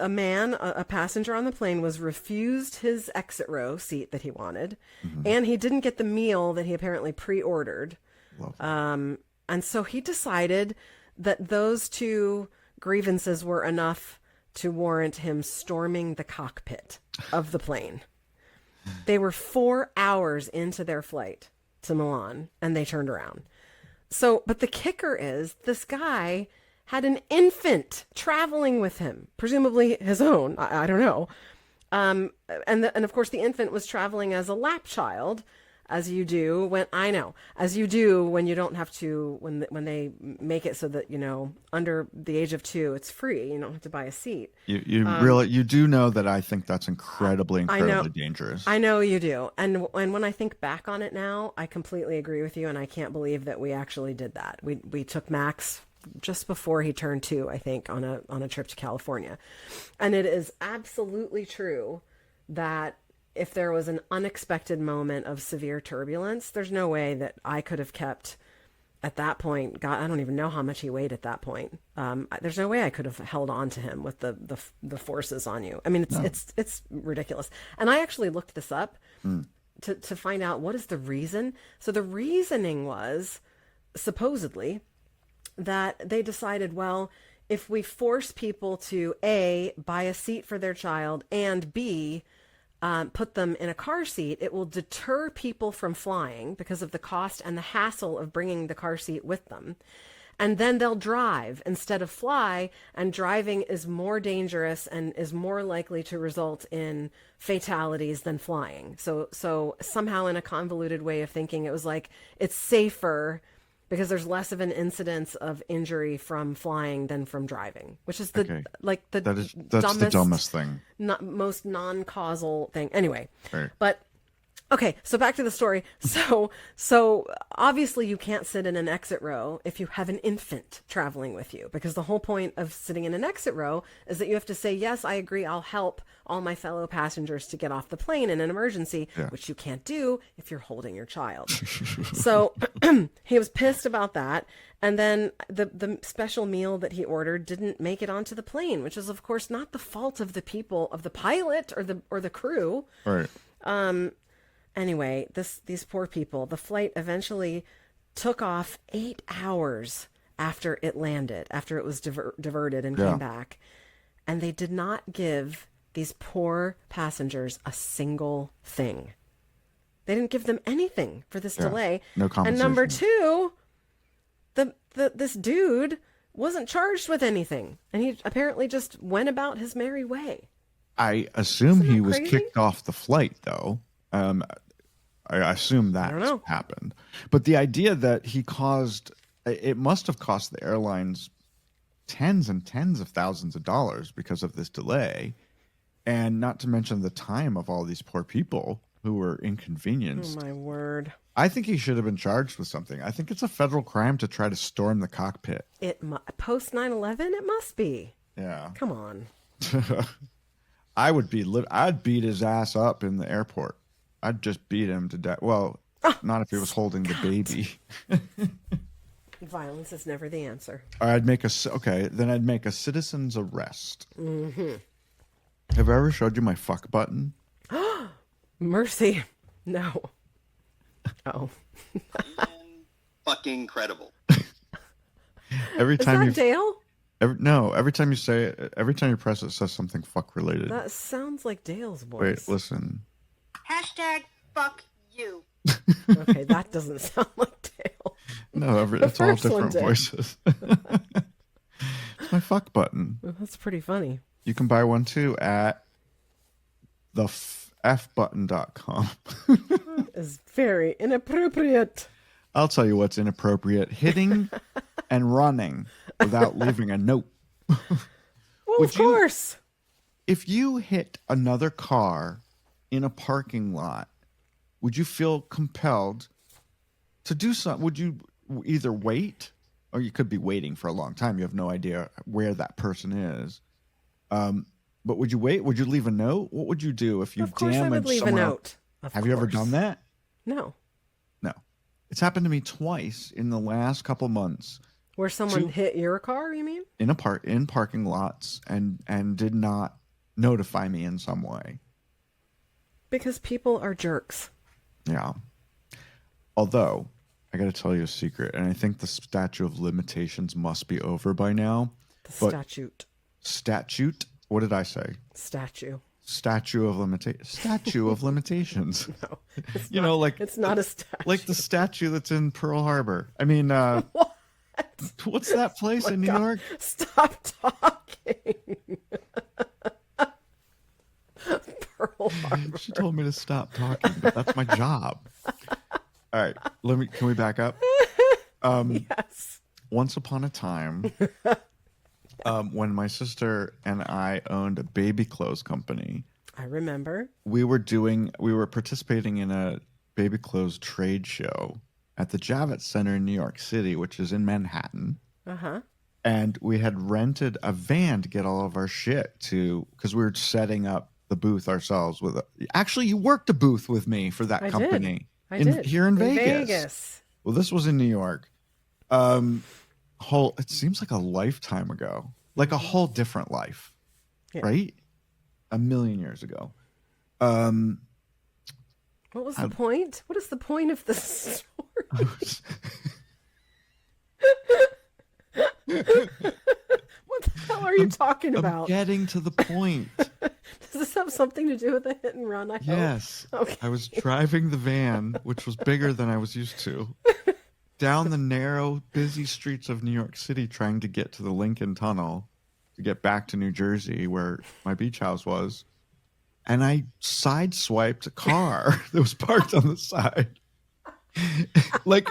[SPEAKER 3] A man, a passenger on the plane, was refused his exit row seat that he wanted, and he didn't get the meal that he apparently pre-ordered. And so he decided that those two grievances were enough to warrant him storming the cockpit of the plane. They were 4 hours into their flight to Milan, and they turned around. So, but the kicker is, this guy had an infant traveling with him, presumably his own. I don't know. And of course, the infant was traveling as a lap child, as you do when you don't have to, when they make it so that, under the age of 2, it's free. You don't have to buy a seat.
[SPEAKER 2] You do know that I think that's incredibly dangerous.
[SPEAKER 3] I know you do. And when I think back on it now, I completely agree with you. And I can't believe that we actually did that. We took Max just before he turned 2, I think, on a trip to California. And it is absolutely true that if there was an unexpected moment of severe turbulence, there's no way that I could have kept, at that point, God, I don't even know how much he weighed at that point. There's no way I could have held on to him with the forces on you. I mean, it's ridiculous. And I actually looked this up to find out what is the reason. So the reasoning was, supposedly, that they decided, well, if we force people to A, buy a seat for their child, and B, put them in a car seat, it will deter people from flying because of the cost and the hassle of bringing the car seat with them. And then they'll drive instead of fly, and driving is more dangerous and is more likely to result in fatalities than flying. So somehow, in a convoluted way of thinking, it was like it's safer because there's less of an incidence of injury from flying than from driving, which is
[SPEAKER 2] that's
[SPEAKER 3] dumbest,
[SPEAKER 2] the dumbest thing,
[SPEAKER 3] most non-causal thing. Anyway,
[SPEAKER 2] right.
[SPEAKER 3] But okay, so back to the story. So obviously you can't sit in an exit row if you have an infant traveling with you, because the whole point of sitting in an exit row is that you have to say, yes, I agree, I'll help all my fellow passengers to get off the plane in an emergency, which you can't do if you're holding your child. So he was pissed about that. And then the special meal that he ordered didn't make it onto the plane, which is, of course, not the fault of the people, of the pilot or the crew.
[SPEAKER 2] Right.
[SPEAKER 3] Anyway, these poor people, the flight eventually took off 8 hours after it landed, after it was diverted and came back. And they did not give these poor passengers a single thing. They didn't give them anything for this delay.
[SPEAKER 2] No compensation.
[SPEAKER 3] And number two, this dude wasn't charged with anything. And he apparently just went about his merry way.
[SPEAKER 2] I assume he was
[SPEAKER 3] crazy?
[SPEAKER 2] kicked off the flight, though. I assume that happened. But the idea that it must have cost the airlines tens and tens of thousands of dollars because of this delay. And not to mention the time of all these poor people who were inconvenienced.
[SPEAKER 3] Oh, my word.
[SPEAKER 2] I think he should have been charged with something. I think it's a federal crime to try to storm the cockpit.
[SPEAKER 3] Post 9/11, it must be.
[SPEAKER 2] Yeah.
[SPEAKER 3] Come on.
[SPEAKER 2] I'd beat his ass up in the airport. I'd just beat him to death. Well, not if he was holding the baby.
[SPEAKER 3] Violence is never the answer.
[SPEAKER 2] I'd make a citizen's arrest. Mm-hmm. Have I ever showed you my fuck button?
[SPEAKER 3] Mercy. No. Oh.
[SPEAKER 5] Fucking incredible.
[SPEAKER 2] Every time
[SPEAKER 3] Is that Dale?
[SPEAKER 2] Every time you say it, every time you press it, it says something fuck related.
[SPEAKER 3] That sounds like Dale's voice.
[SPEAKER 2] Wait, listen.
[SPEAKER 6] Hashtag fuck you.
[SPEAKER 3] Okay, that doesn't sound like Dale.
[SPEAKER 2] No, it's all
[SPEAKER 3] first one
[SPEAKER 2] different
[SPEAKER 3] did.
[SPEAKER 2] voices. It's my fuck button.
[SPEAKER 3] That's pretty funny.
[SPEAKER 2] You can buy one too at thefbutton.com.
[SPEAKER 3] Is very inappropriate.
[SPEAKER 2] I'll tell you what's inappropriate: hitting and running without leaving a note.
[SPEAKER 3] Well, of course.
[SPEAKER 2] If you hit another car in a parking lot, would you feel compelled to do something? Would you either wait, or you could be waiting for a long time? You have no idea where that person is. But would you wait? Would you leave a note? What would you do if you
[SPEAKER 3] Of course,
[SPEAKER 2] damaged
[SPEAKER 3] I would leave a
[SPEAKER 2] someone
[SPEAKER 3] note.
[SPEAKER 2] else? Have you ever done that?
[SPEAKER 3] No.
[SPEAKER 2] No. It's happened to me twice in the last couple months.
[SPEAKER 3] Where someone hit your car, you mean?
[SPEAKER 2] In parking lots and did not notify me in some way.
[SPEAKER 3] Because people are jerks.
[SPEAKER 2] Yeah. Although, I got to tell you a secret, and I think the statute of limitations must be over by now. Statute? What did I say?
[SPEAKER 3] Statue.
[SPEAKER 2] Statute of limitations.
[SPEAKER 3] No. It's
[SPEAKER 2] You
[SPEAKER 3] not,
[SPEAKER 2] know, like
[SPEAKER 3] it's not a statue.
[SPEAKER 2] like the statue that's in Pearl Harbor. I mean,
[SPEAKER 3] What?
[SPEAKER 2] what's that place in New
[SPEAKER 3] God.
[SPEAKER 2] York?
[SPEAKER 3] Stop talking. Pearl Harbor.
[SPEAKER 2] She told me to stop talking, but that's my job. All right, can we back up?
[SPEAKER 3] Yes.
[SPEAKER 2] Once upon a time, when my sister and I owned a baby clothes company,
[SPEAKER 3] I remember.
[SPEAKER 2] we were participating in a baby clothes trade show at the Javits Center in New York City, which is in Manhattan.
[SPEAKER 3] Uh-huh.
[SPEAKER 2] And we had rented a van to get all of our shit because we were setting up the booth ourselves actually, you worked a booth with me for that company.
[SPEAKER 3] I did.
[SPEAKER 2] Here in Vegas. Well, this was in New York. It seems like a lifetime ago, like a whole different life, right? A million years ago.
[SPEAKER 3] What was the point? What is the point of this story? What the hell are you talking
[SPEAKER 2] I'm
[SPEAKER 3] about?
[SPEAKER 2] getting to the point.
[SPEAKER 3] Does this have something to do with a hit and run? I
[SPEAKER 2] Yes.
[SPEAKER 3] hope. Okay.
[SPEAKER 2] I was driving the van, which was bigger than I was used to, down the narrow, busy streets of New York City trying to get to the Lincoln Tunnel to get back to New Jersey where my beach house was. And I sideswiped a car that was parked on the side. like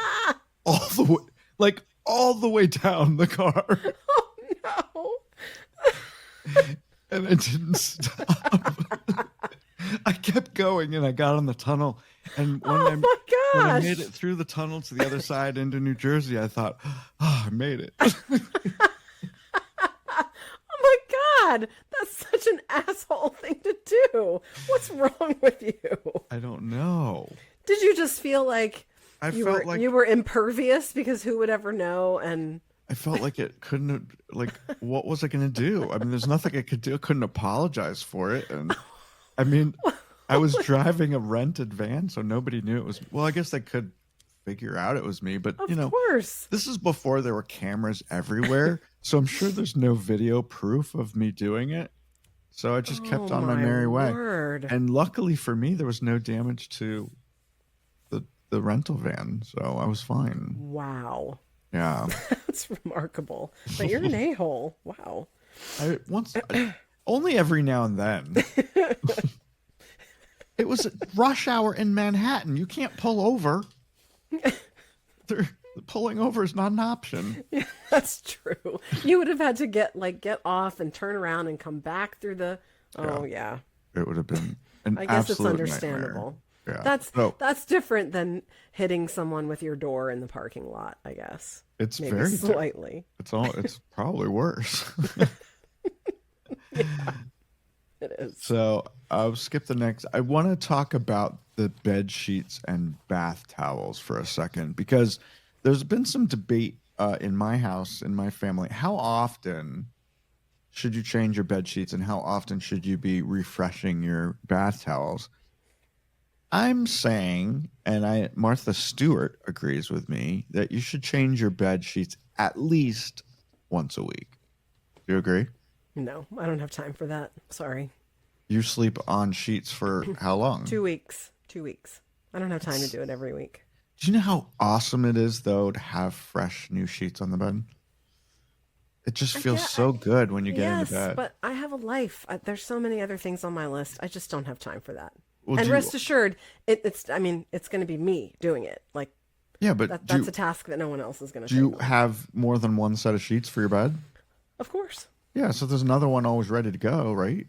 [SPEAKER 2] all the way down the car.
[SPEAKER 3] Oh no.
[SPEAKER 2] And it didn't stop. I kept going and I got on the tunnel. And when
[SPEAKER 3] Oh my
[SPEAKER 2] when I
[SPEAKER 3] gosh.
[SPEAKER 2] made it through the tunnel to the other side into New Jersey, I thought, oh, I made it.
[SPEAKER 3] Oh my God. That's such an asshole thing to do. What's wrong with you?
[SPEAKER 2] I don't know.
[SPEAKER 3] Did you just feel like
[SPEAKER 2] I
[SPEAKER 3] you
[SPEAKER 2] felt
[SPEAKER 3] were
[SPEAKER 2] like
[SPEAKER 3] you were impervious because who would ever know? And
[SPEAKER 2] I felt like it couldn't have, like, what was I going to do? I mean, there's nothing I could do. I couldn't apologize for it. And I mean, I was driving a rented van, so nobody knew it was, well, I guess they could figure out it was me, but
[SPEAKER 3] of
[SPEAKER 2] you know,
[SPEAKER 3] course.
[SPEAKER 2] this is before there were cameras everywhere. So I'm sure there's no video proof of me doing it. So I just kept on my merry way.
[SPEAKER 3] Word.
[SPEAKER 2] And luckily for me, there was no damage to the rental van. So I was fine.
[SPEAKER 3] Wow.
[SPEAKER 2] Yeah.
[SPEAKER 3] That's remarkable. But you're an a-hole. Wow.
[SPEAKER 2] Only every now and then. It was rush hour in Manhattan. You can't pull over. Pulling over is not an option.
[SPEAKER 3] Yeah, that's true. You would have had to get off and turn around and come back through the. Oh yeah.
[SPEAKER 2] It would have been an
[SPEAKER 3] I guess it's
[SPEAKER 2] absolute
[SPEAKER 3] understandable.
[SPEAKER 2] nightmare. Yeah.
[SPEAKER 3] That's different than hitting someone with your door in the parking lot, I guess.
[SPEAKER 2] It's
[SPEAKER 3] Maybe
[SPEAKER 2] very
[SPEAKER 3] slightly.
[SPEAKER 2] It's probably worse.
[SPEAKER 3] It is.
[SPEAKER 2] So I'll skip the next. I want to talk about the bed sheets and bath towels for a second because there's been some debate in my house, in my family. How often should you change your bed sheets and how often should you be refreshing your bath towels? I'm saying, and Martha Stewart agrees with me, that you should change your bed sheets at least once a week. Do you agree?
[SPEAKER 3] No, I don't have time for that. Sorry.
[SPEAKER 2] You sleep on sheets for how long?
[SPEAKER 3] 2 weeks. 2 weeks. I don't have time to do it every week.
[SPEAKER 2] Do you know how awesome it is, though, to have fresh new sheets on the bed? It just feels so good when you get into bed.
[SPEAKER 3] Yes, but I have a life. There's so many other things on my list. I just don't have time for that.
[SPEAKER 2] Well,
[SPEAKER 3] and rest assured, it's going to be me doing it. Like,
[SPEAKER 2] yeah, but
[SPEAKER 3] that's a task that no one else is going to
[SPEAKER 2] do you
[SPEAKER 3] take on.
[SPEAKER 2] have more than one set of sheets for your bed?
[SPEAKER 3] Of course.
[SPEAKER 2] Yeah, so there's another one always ready to go, right?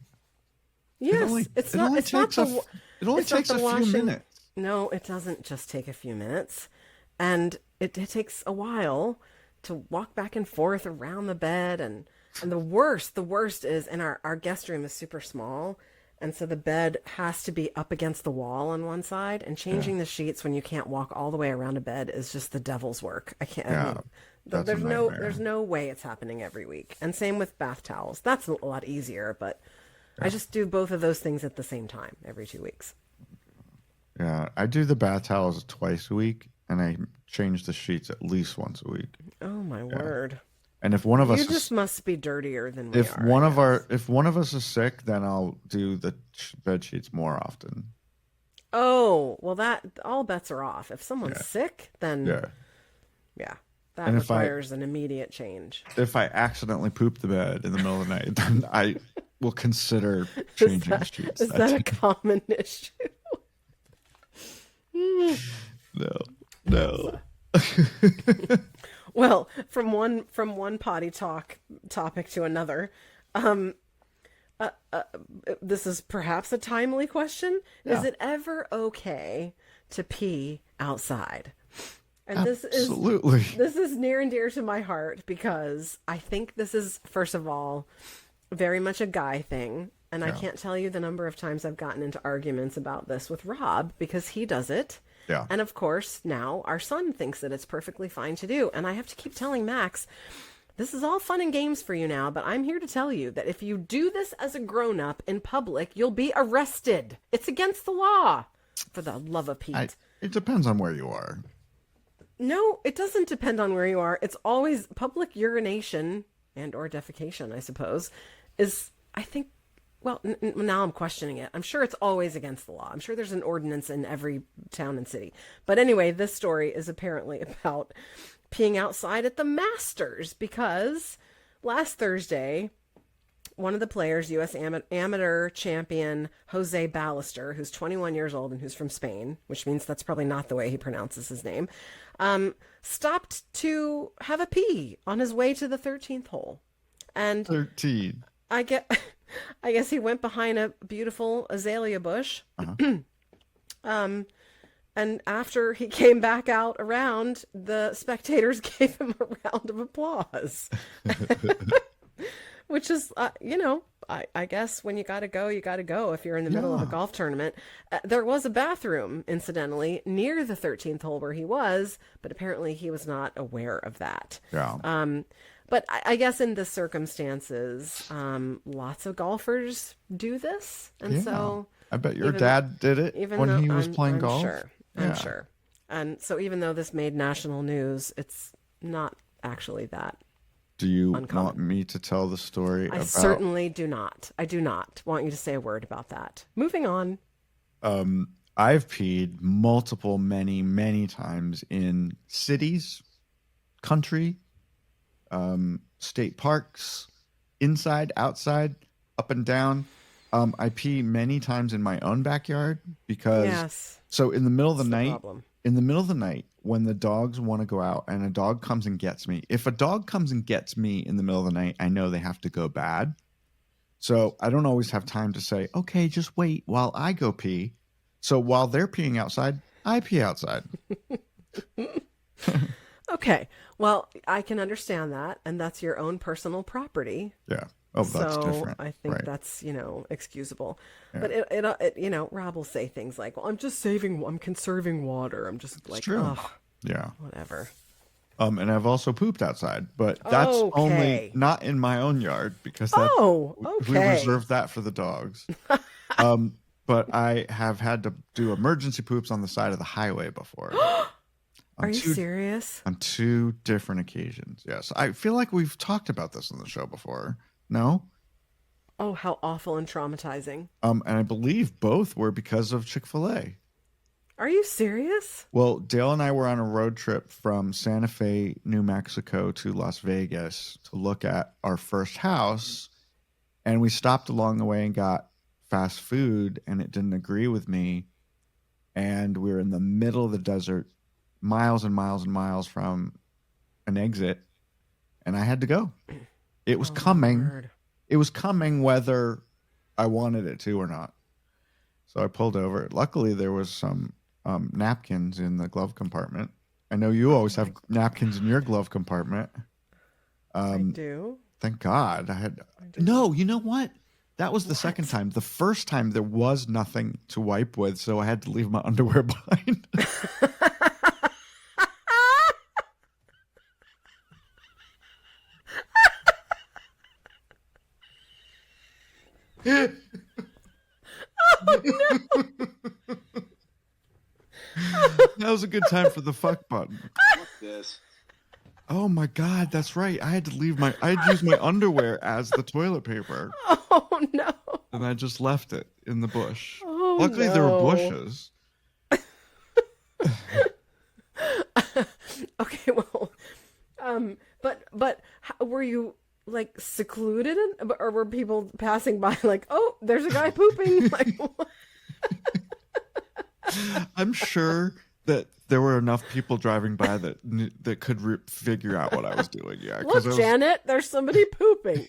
[SPEAKER 3] Yes, it only takes
[SPEAKER 2] a few minutes.
[SPEAKER 3] No, it doesn't just take a few minutes. And it takes a while to walk back and forth around the bed. And the worst is, and our guest room is super small. And so the bed has to be up against the wall on one side. And changing the sheets when you can't walk all the way around a bed is just the devil's work. I can't.
[SPEAKER 2] Yeah,
[SPEAKER 3] I mean,
[SPEAKER 2] that's a nightmare.
[SPEAKER 3] there's no way it's happening every week. And same with bath towels. That's a lot easier, but I just do both of those things at the same time every 2 weeks.
[SPEAKER 2] Yeah, I do the bath towels twice a week, and I change the sheets at least once a week.
[SPEAKER 3] Oh my word!
[SPEAKER 2] And if one of us
[SPEAKER 3] You just must be dirtier than we
[SPEAKER 2] if
[SPEAKER 3] are.
[SPEAKER 2] if one of us is sick, then I'll do the bed sheets more often.
[SPEAKER 3] Oh well, that all bets are off. If someone's sick, then
[SPEAKER 2] Yeah.
[SPEAKER 3] that
[SPEAKER 2] And
[SPEAKER 3] requires an immediate change.
[SPEAKER 2] If I accidentally poop the bed in the middle of the night, then I will consider changing sheets.
[SPEAKER 3] Is that a common issue?
[SPEAKER 2] No.
[SPEAKER 3] Well, from one potty topic to another, this is perhaps a timely question.
[SPEAKER 2] Yeah.
[SPEAKER 3] Is it ever okay to pee outside? And
[SPEAKER 2] Absolutely.
[SPEAKER 3] this is near and dear to my heart because I think this is, first of all, very much a guy thing. And I can't tell you the number of times I've gotten into arguments about this with Rob because he does it.
[SPEAKER 2] Yeah.
[SPEAKER 3] And of course, now our son thinks that it's perfectly fine to do. And I have to keep telling Max, this is all fun and games for you now, but I'm here to tell you that if you do this as a grown-up in public, you'll be arrested. It's against the law. For the love of Pete.
[SPEAKER 2] It depends on where you are.
[SPEAKER 3] No, it doesn't depend on where you are. It's always public urination and or defecation, I suppose, is, I think, Well, now I'm questioning it. I'm sure it's always against the law. I'm sure there's an ordinance in every town and city. But anyway, this story is apparently about peeing outside at the Masters because last Thursday, one of the players, U.S. amateur champion Jose Ballester, who's 21 years old and who's from Spain, which means that's probably not the way he pronounces his name, stopped to have a pee on his way to the 13th hole. And
[SPEAKER 2] 13.
[SPEAKER 3] I guess he went behind a beautiful azalea bush. And after he came back out around, the spectators gave him a round of applause. Which is, I guess when you got to go, you got to go if you're in the middle of a golf tournament. There was a bathroom, incidentally, near the 13th hole where he was, but apparently he was not aware of that.
[SPEAKER 2] Yeah.
[SPEAKER 3] But I guess in the circumstances, lots of golfers do this. And so
[SPEAKER 2] I bet your dad did it when he was playing golf.
[SPEAKER 3] I'm sure. And so even though this made national news, it's not actually that.
[SPEAKER 2] Do you
[SPEAKER 3] uncommon.
[SPEAKER 2] Want me to tell the story
[SPEAKER 3] I certainly do not. I do not want you to say a word about that. Moving on.
[SPEAKER 2] I've peed many times in cities, country, state parks, inside, outside, up and down. I pee many times in my own backyard because so in the middle of the night, when the dogs want to go out and a dog comes and gets me, if a dog comes and gets me in the middle of the night, I know they have to go bad. So I don't always have time to say, okay, just wait while I go pee. So while they're peeing outside, I pee outside.
[SPEAKER 3] Okay. Well, I can understand that. And that's your own personal property.
[SPEAKER 2] Yeah. Oh, that's different.
[SPEAKER 3] I think that's, excusable. Yeah. But it, Rob will say things like, well, I'm conserving water. I'm just like, oh,
[SPEAKER 2] yeah,
[SPEAKER 3] whatever.
[SPEAKER 2] And I've also pooped outside, but that's only not in my own yard because we reserve that for the dogs. But I have had to do emergency poops on the side of the highway before.
[SPEAKER 3] Are you serious?
[SPEAKER 2] On 2 different occasions, yes. I feel like we've talked about this on the show before. No?
[SPEAKER 3] Oh, how awful and traumatizing.
[SPEAKER 2] And I believe both were because of Chick-fil-A.
[SPEAKER 3] Are you serious?
[SPEAKER 2] Well, Dale and I were on a road trip from Santa Fe, New Mexico to Las Vegas to look at our first house. And we stopped along the way and got fast food, and it didn't agree with me. And we were in the middle of the desert, miles and miles and miles from an exit, and I had to go. It was coming. Lord. It was coming whether I wanted it to or not. So I pulled over. Luckily, there was some napkins in the glove compartment. I know you always have napkins in your glove compartment.
[SPEAKER 3] I do.
[SPEAKER 2] Thank God. No, you know what? That was the second time. The first time there was nothing to wipe with, so I had to leave my underwear behind.
[SPEAKER 3] Oh, no.
[SPEAKER 2] That was a good time for the fuck button.
[SPEAKER 5] Fuck this.
[SPEAKER 2] Oh my God, that's right. I had to use my underwear as the toilet paper.
[SPEAKER 3] Oh no.
[SPEAKER 2] And I just left it in the bush.
[SPEAKER 3] Oh,
[SPEAKER 2] luckily there were bushes.
[SPEAKER 3] Okay, well, but were you like secluded, or were people passing by like, oh, there's a guy pooping? Like, what?
[SPEAKER 2] I'm sure that there were enough people driving by that could figure out what I was doing. Yeah,
[SPEAKER 3] look, Janet, there's somebody pooping.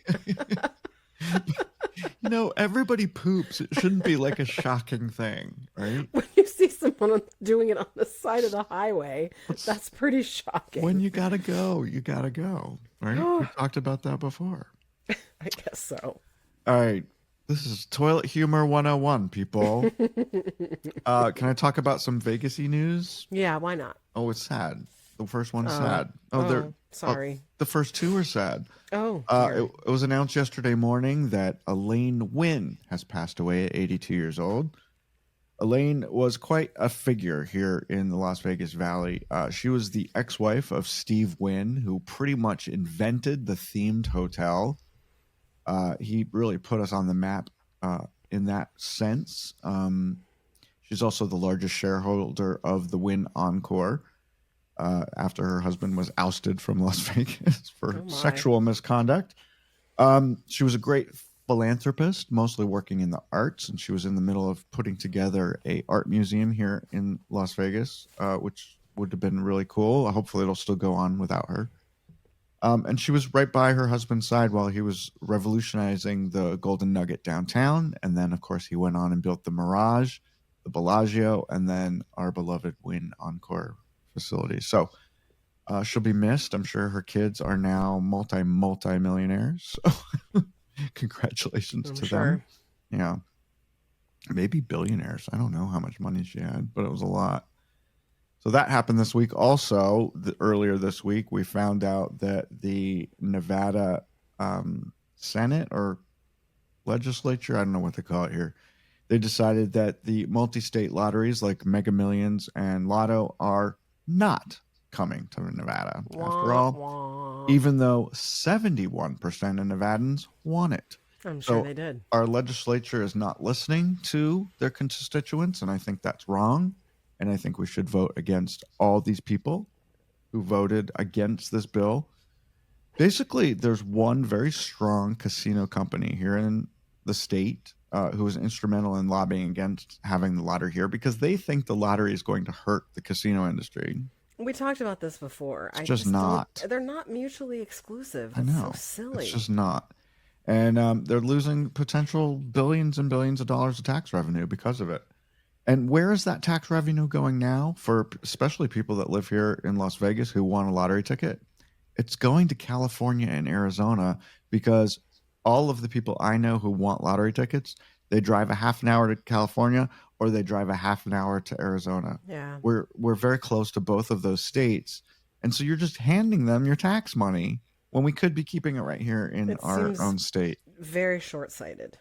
[SPEAKER 2] Everybody poops. It shouldn't be like a shocking thing, right?
[SPEAKER 3] When you see someone doing it on the side of the highway, that's pretty shocking.
[SPEAKER 2] When you gotta go, you gotta go, right? We talked about that before.
[SPEAKER 3] I guess so.
[SPEAKER 2] All right. This is Toilet Humor 101, people. Can I talk about some Vegas-y news?
[SPEAKER 3] Yeah, why not?
[SPEAKER 2] Oh, it's sad. The first one's sad.
[SPEAKER 3] Sorry.
[SPEAKER 2] The first 2 are sad.
[SPEAKER 3] Oh,
[SPEAKER 2] it was announced yesterday morning that Elaine Wynn has passed away at 82 years old. Elaine was quite a figure here in the Las Vegas Valley. She was the ex-wife of Steve Wynn, who pretty much invented the themed hotel. He really put us on the map in that sense. She's also the largest shareholder of the Wynn Encore after her husband was ousted from Las Vegas for sexual misconduct. She was a great philanthropist, mostly working in the arts, and she was in the middle of putting together a art museum here in Las Vegas, which would have been really cool. Hopefully it'll still go on without her. And she was right by her husband's side while he was revolutionizing the Golden Nugget downtown. And then, of course, he went on and built the Mirage, the Bellagio, and then our beloved Wynn Encore facility. So she'll be missed. I'm sure her kids are now multi-millionaires. So congratulations to them. Yeah. Maybe billionaires. I don't know how much money she had, but it was a lot. So that happened this week. Also, earlier this week, we found out that the Nevada Senate or legislature, I don't know what they call it here, they decided that the multi-state lotteries like Mega Millions and Lotto are not coming to Nevada. After all, even though 71% of Nevadans want it.
[SPEAKER 3] I'm sure they did.
[SPEAKER 2] Our legislature is not listening to their constituents, and I think that's wrong. And I think we should vote against all these people who voted against this bill. Basically, there's one very strong casino company here in the state who was instrumental in lobbying against having the lottery here because they think the lottery is going to hurt the casino industry.
[SPEAKER 3] We talked about this before.
[SPEAKER 2] It's just not.
[SPEAKER 3] They're not mutually exclusive.
[SPEAKER 2] I know.
[SPEAKER 3] That's so silly.
[SPEAKER 2] It's just not. And they're losing potential billions and billions of dollars of tax revenue because of it. And where is that tax revenue going now for especially people that live here in Las Vegas who want a lottery ticket? It's going to California and Arizona because all of the people I know who want lottery tickets, they drive a half an hour to California or they drive a half an hour to Arizona.
[SPEAKER 3] Yeah.
[SPEAKER 2] We're very close to both of those states. And so you're just handing them your tax money when we could be keeping it right here in our own state.
[SPEAKER 3] Very short-sighted.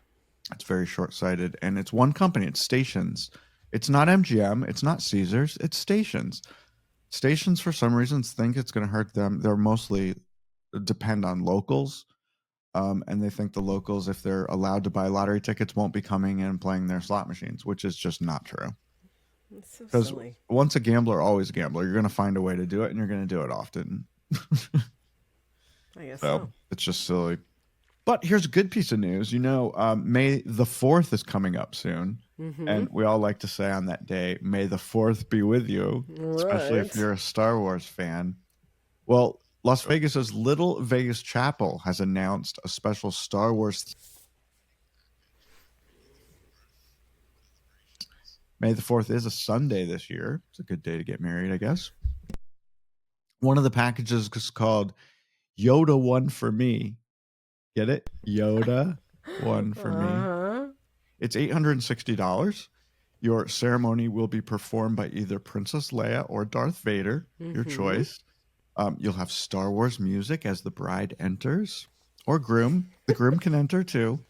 [SPEAKER 2] It's very short-sighted. And it's one company. It's Stations. It's not MGM. It's not Caesars. It's Stations. Stations, for some reasons, think it's going to hurt them. They're mostly depend on locals. And they think the locals, if they're allowed to buy lottery tickets, won't be coming in and playing their slot machines, which is just not true.
[SPEAKER 3] It's so
[SPEAKER 2] Because
[SPEAKER 3] silly.
[SPEAKER 2] once a gambler, always a gambler. You're going to find a way to do it, and you're going to do it often.
[SPEAKER 3] I guess so.
[SPEAKER 2] It's just silly. But here's a good piece of news. You know, May the 4th is coming up soon. Mm-hmm. And we all like to say on that day, may the 4th be with you, especially if you're a Star Wars fan. Well, Las Vegas's Little Vegas Chapel has announced a special Star Wars. May the 4th is a Sunday this year. It's a good day to get married, I guess. One of the packages is called Yoda One for Me. Get it? Yoda One for Me. It's $860. Your ceremony will be performed by either Princess Leia or Darth Vader, your choice. You'll have Star Wars music as the bride enters, or groom. The groom can enter too.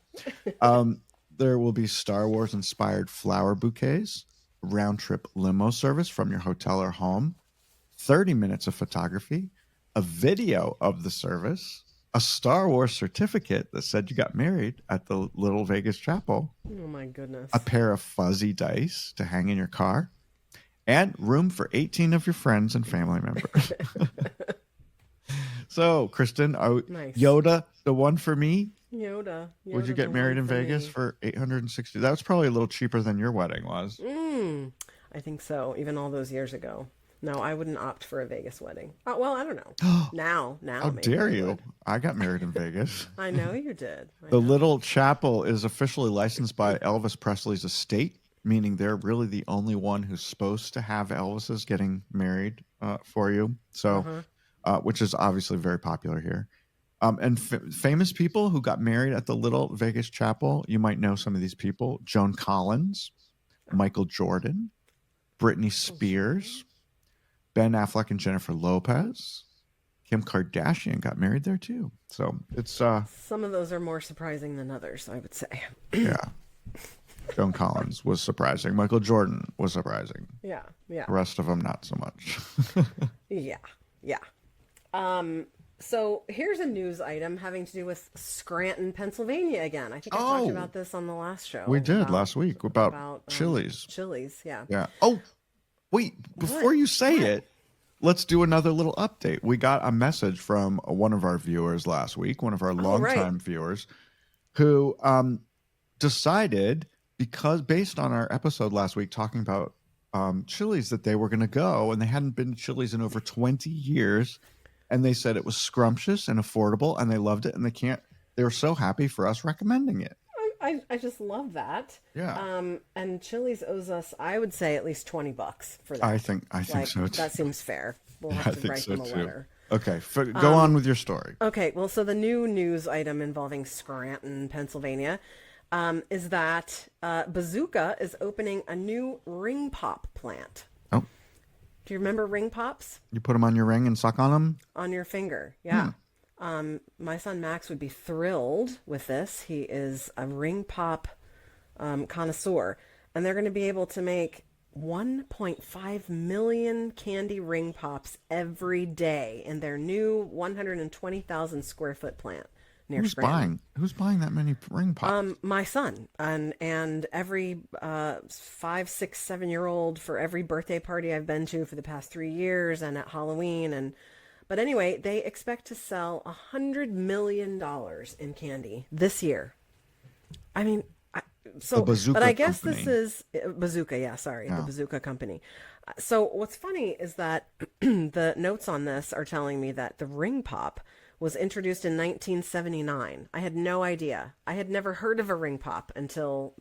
[SPEAKER 2] There will be Star Wars inspired flower bouquets, round trip limo service from your hotel or home, 30 minutes of photography, a video of the service, a Star Wars certificate that said you got married at the Little Vegas Chapel.
[SPEAKER 3] Oh my goodness.
[SPEAKER 2] A pair of fuzzy dice to hang in your car, and room for 18 of your friends and family members. So, Kristin,
[SPEAKER 3] nice.
[SPEAKER 2] Yoda, the one for me?
[SPEAKER 3] Yoda
[SPEAKER 2] Would you get married in Vegas for $860? That was probably a little cheaper than your wedding was.
[SPEAKER 3] I think so, even all those years ago. No, I wouldn't opt for a Vegas wedding. Well, I don't know. Now.
[SPEAKER 2] How
[SPEAKER 3] maybe
[SPEAKER 2] dare
[SPEAKER 3] I
[SPEAKER 2] you?
[SPEAKER 3] would.
[SPEAKER 2] I got married in Vegas.
[SPEAKER 3] I know you did.
[SPEAKER 2] The Little Chapel is officially licensed by Elvis Presley's estate, meaning they're really the only one who's supposed to have Elvis's getting married for you. So, which is obviously very popular here. And famous people who got married at the Little Vegas Chapel, you might know some of these people: Joan Collins, Michael Jordan, Britney Spears, Ben Affleck and Jennifer Lopez, Kim Kardashian got married there too. So it's
[SPEAKER 3] some of those are more surprising than others, I would say.
[SPEAKER 2] Yeah. Joan Collins was surprising. Michael Jordan was surprising.
[SPEAKER 3] Yeah.
[SPEAKER 2] The rest of them not so much.
[SPEAKER 3] Yeah. So here's a news item having to do with Scranton, Pennsylvania again. I think I talked about this on the last show.
[SPEAKER 2] We did last week about Chili's.
[SPEAKER 3] Chili's, yeah.
[SPEAKER 2] Yeah. Oh, wait, before you say it, let's do another little update. We got a message from one of our viewers last week, one of our longtime viewers, who decided, because based on our episode last week talking about Chili's, that they were going to go, and they hadn't been to Chili's in over 20 years. And they said it was scrumptious and affordable, and they loved it, and they were so happy for us recommending it.
[SPEAKER 3] I just love that.
[SPEAKER 2] Yeah.
[SPEAKER 3] And Chili's owes us, I would say, at least $20 for that.
[SPEAKER 2] I think so too.
[SPEAKER 3] That seems fair. We'll have to write them a letter.
[SPEAKER 2] Okay, go on with your story.
[SPEAKER 3] Okay, well, so the new news item involving Scranton, Pennsylvania, is that Bazooka is opening a new ring pop plant.
[SPEAKER 2] Oh.
[SPEAKER 3] Do you remember ring pops?
[SPEAKER 2] You put them on your ring and suck on them?
[SPEAKER 3] On your finger, yeah. My son Max would be thrilled with this. He is a ring pop connoisseur, and they're going to be able to make 1.5 million candy ring pops every day in their new 120,000 square foot plant near Scranton.
[SPEAKER 2] Who's buying that many ring pops?
[SPEAKER 3] My son, and every 5, 6, 7-year-old for every birthday party I've been to for the past 3 years, and at Halloween. But anyway, they expect to sell $100 million in candy this year. I mean, but I guess
[SPEAKER 2] company.
[SPEAKER 3] This is Bazooka. Yeah, sorry, the Bazooka company. So what's funny is that the notes on this are telling me that the ring pop was introduced in 1979. I had no idea. I had never heard of a ring pop until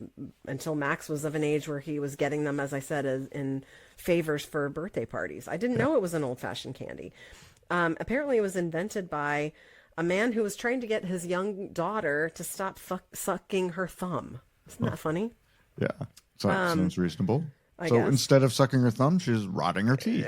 [SPEAKER 3] Max was of an age where he was getting them, as I said, in favors for birthday parties. I didn't know it was an old-fashioned candy. Apparently it was invented by a man who was trying to get his young daughter to stop sucking her thumb. Isn't that funny?
[SPEAKER 2] Yeah. So that sounds reasonable.
[SPEAKER 3] I
[SPEAKER 2] so
[SPEAKER 3] guess.
[SPEAKER 2] Instead of sucking her thumb, she's rotting her teeth.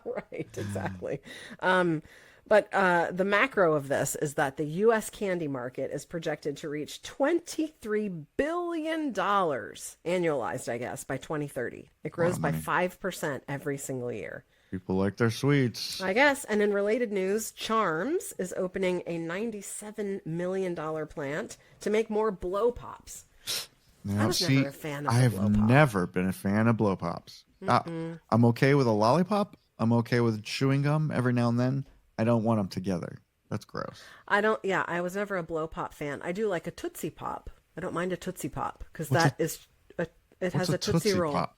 [SPEAKER 3] Right, exactly. But the macro of this is that the U.S. candy market is projected to reach $23 billion annualized, I guess, by 2030. It grows by 5% every single year.
[SPEAKER 2] People like their sweets.
[SPEAKER 3] I guess. And in related news, Charms is opening a $97 million plant to make more blow pops.
[SPEAKER 2] Now,
[SPEAKER 3] I was never a fan of
[SPEAKER 2] I have
[SPEAKER 3] blow pop.
[SPEAKER 2] never been a fan of blow pops. I'm okay with a lollipop. I'm okay with chewing gum every now and then. I don't want them together. That's gross.
[SPEAKER 3] I was never a blow pop fan. I do like a Tootsie Pop. I don't mind a Tootsie Pop because it has a Tootsie Roll.
[SPEAKER 2] Pop?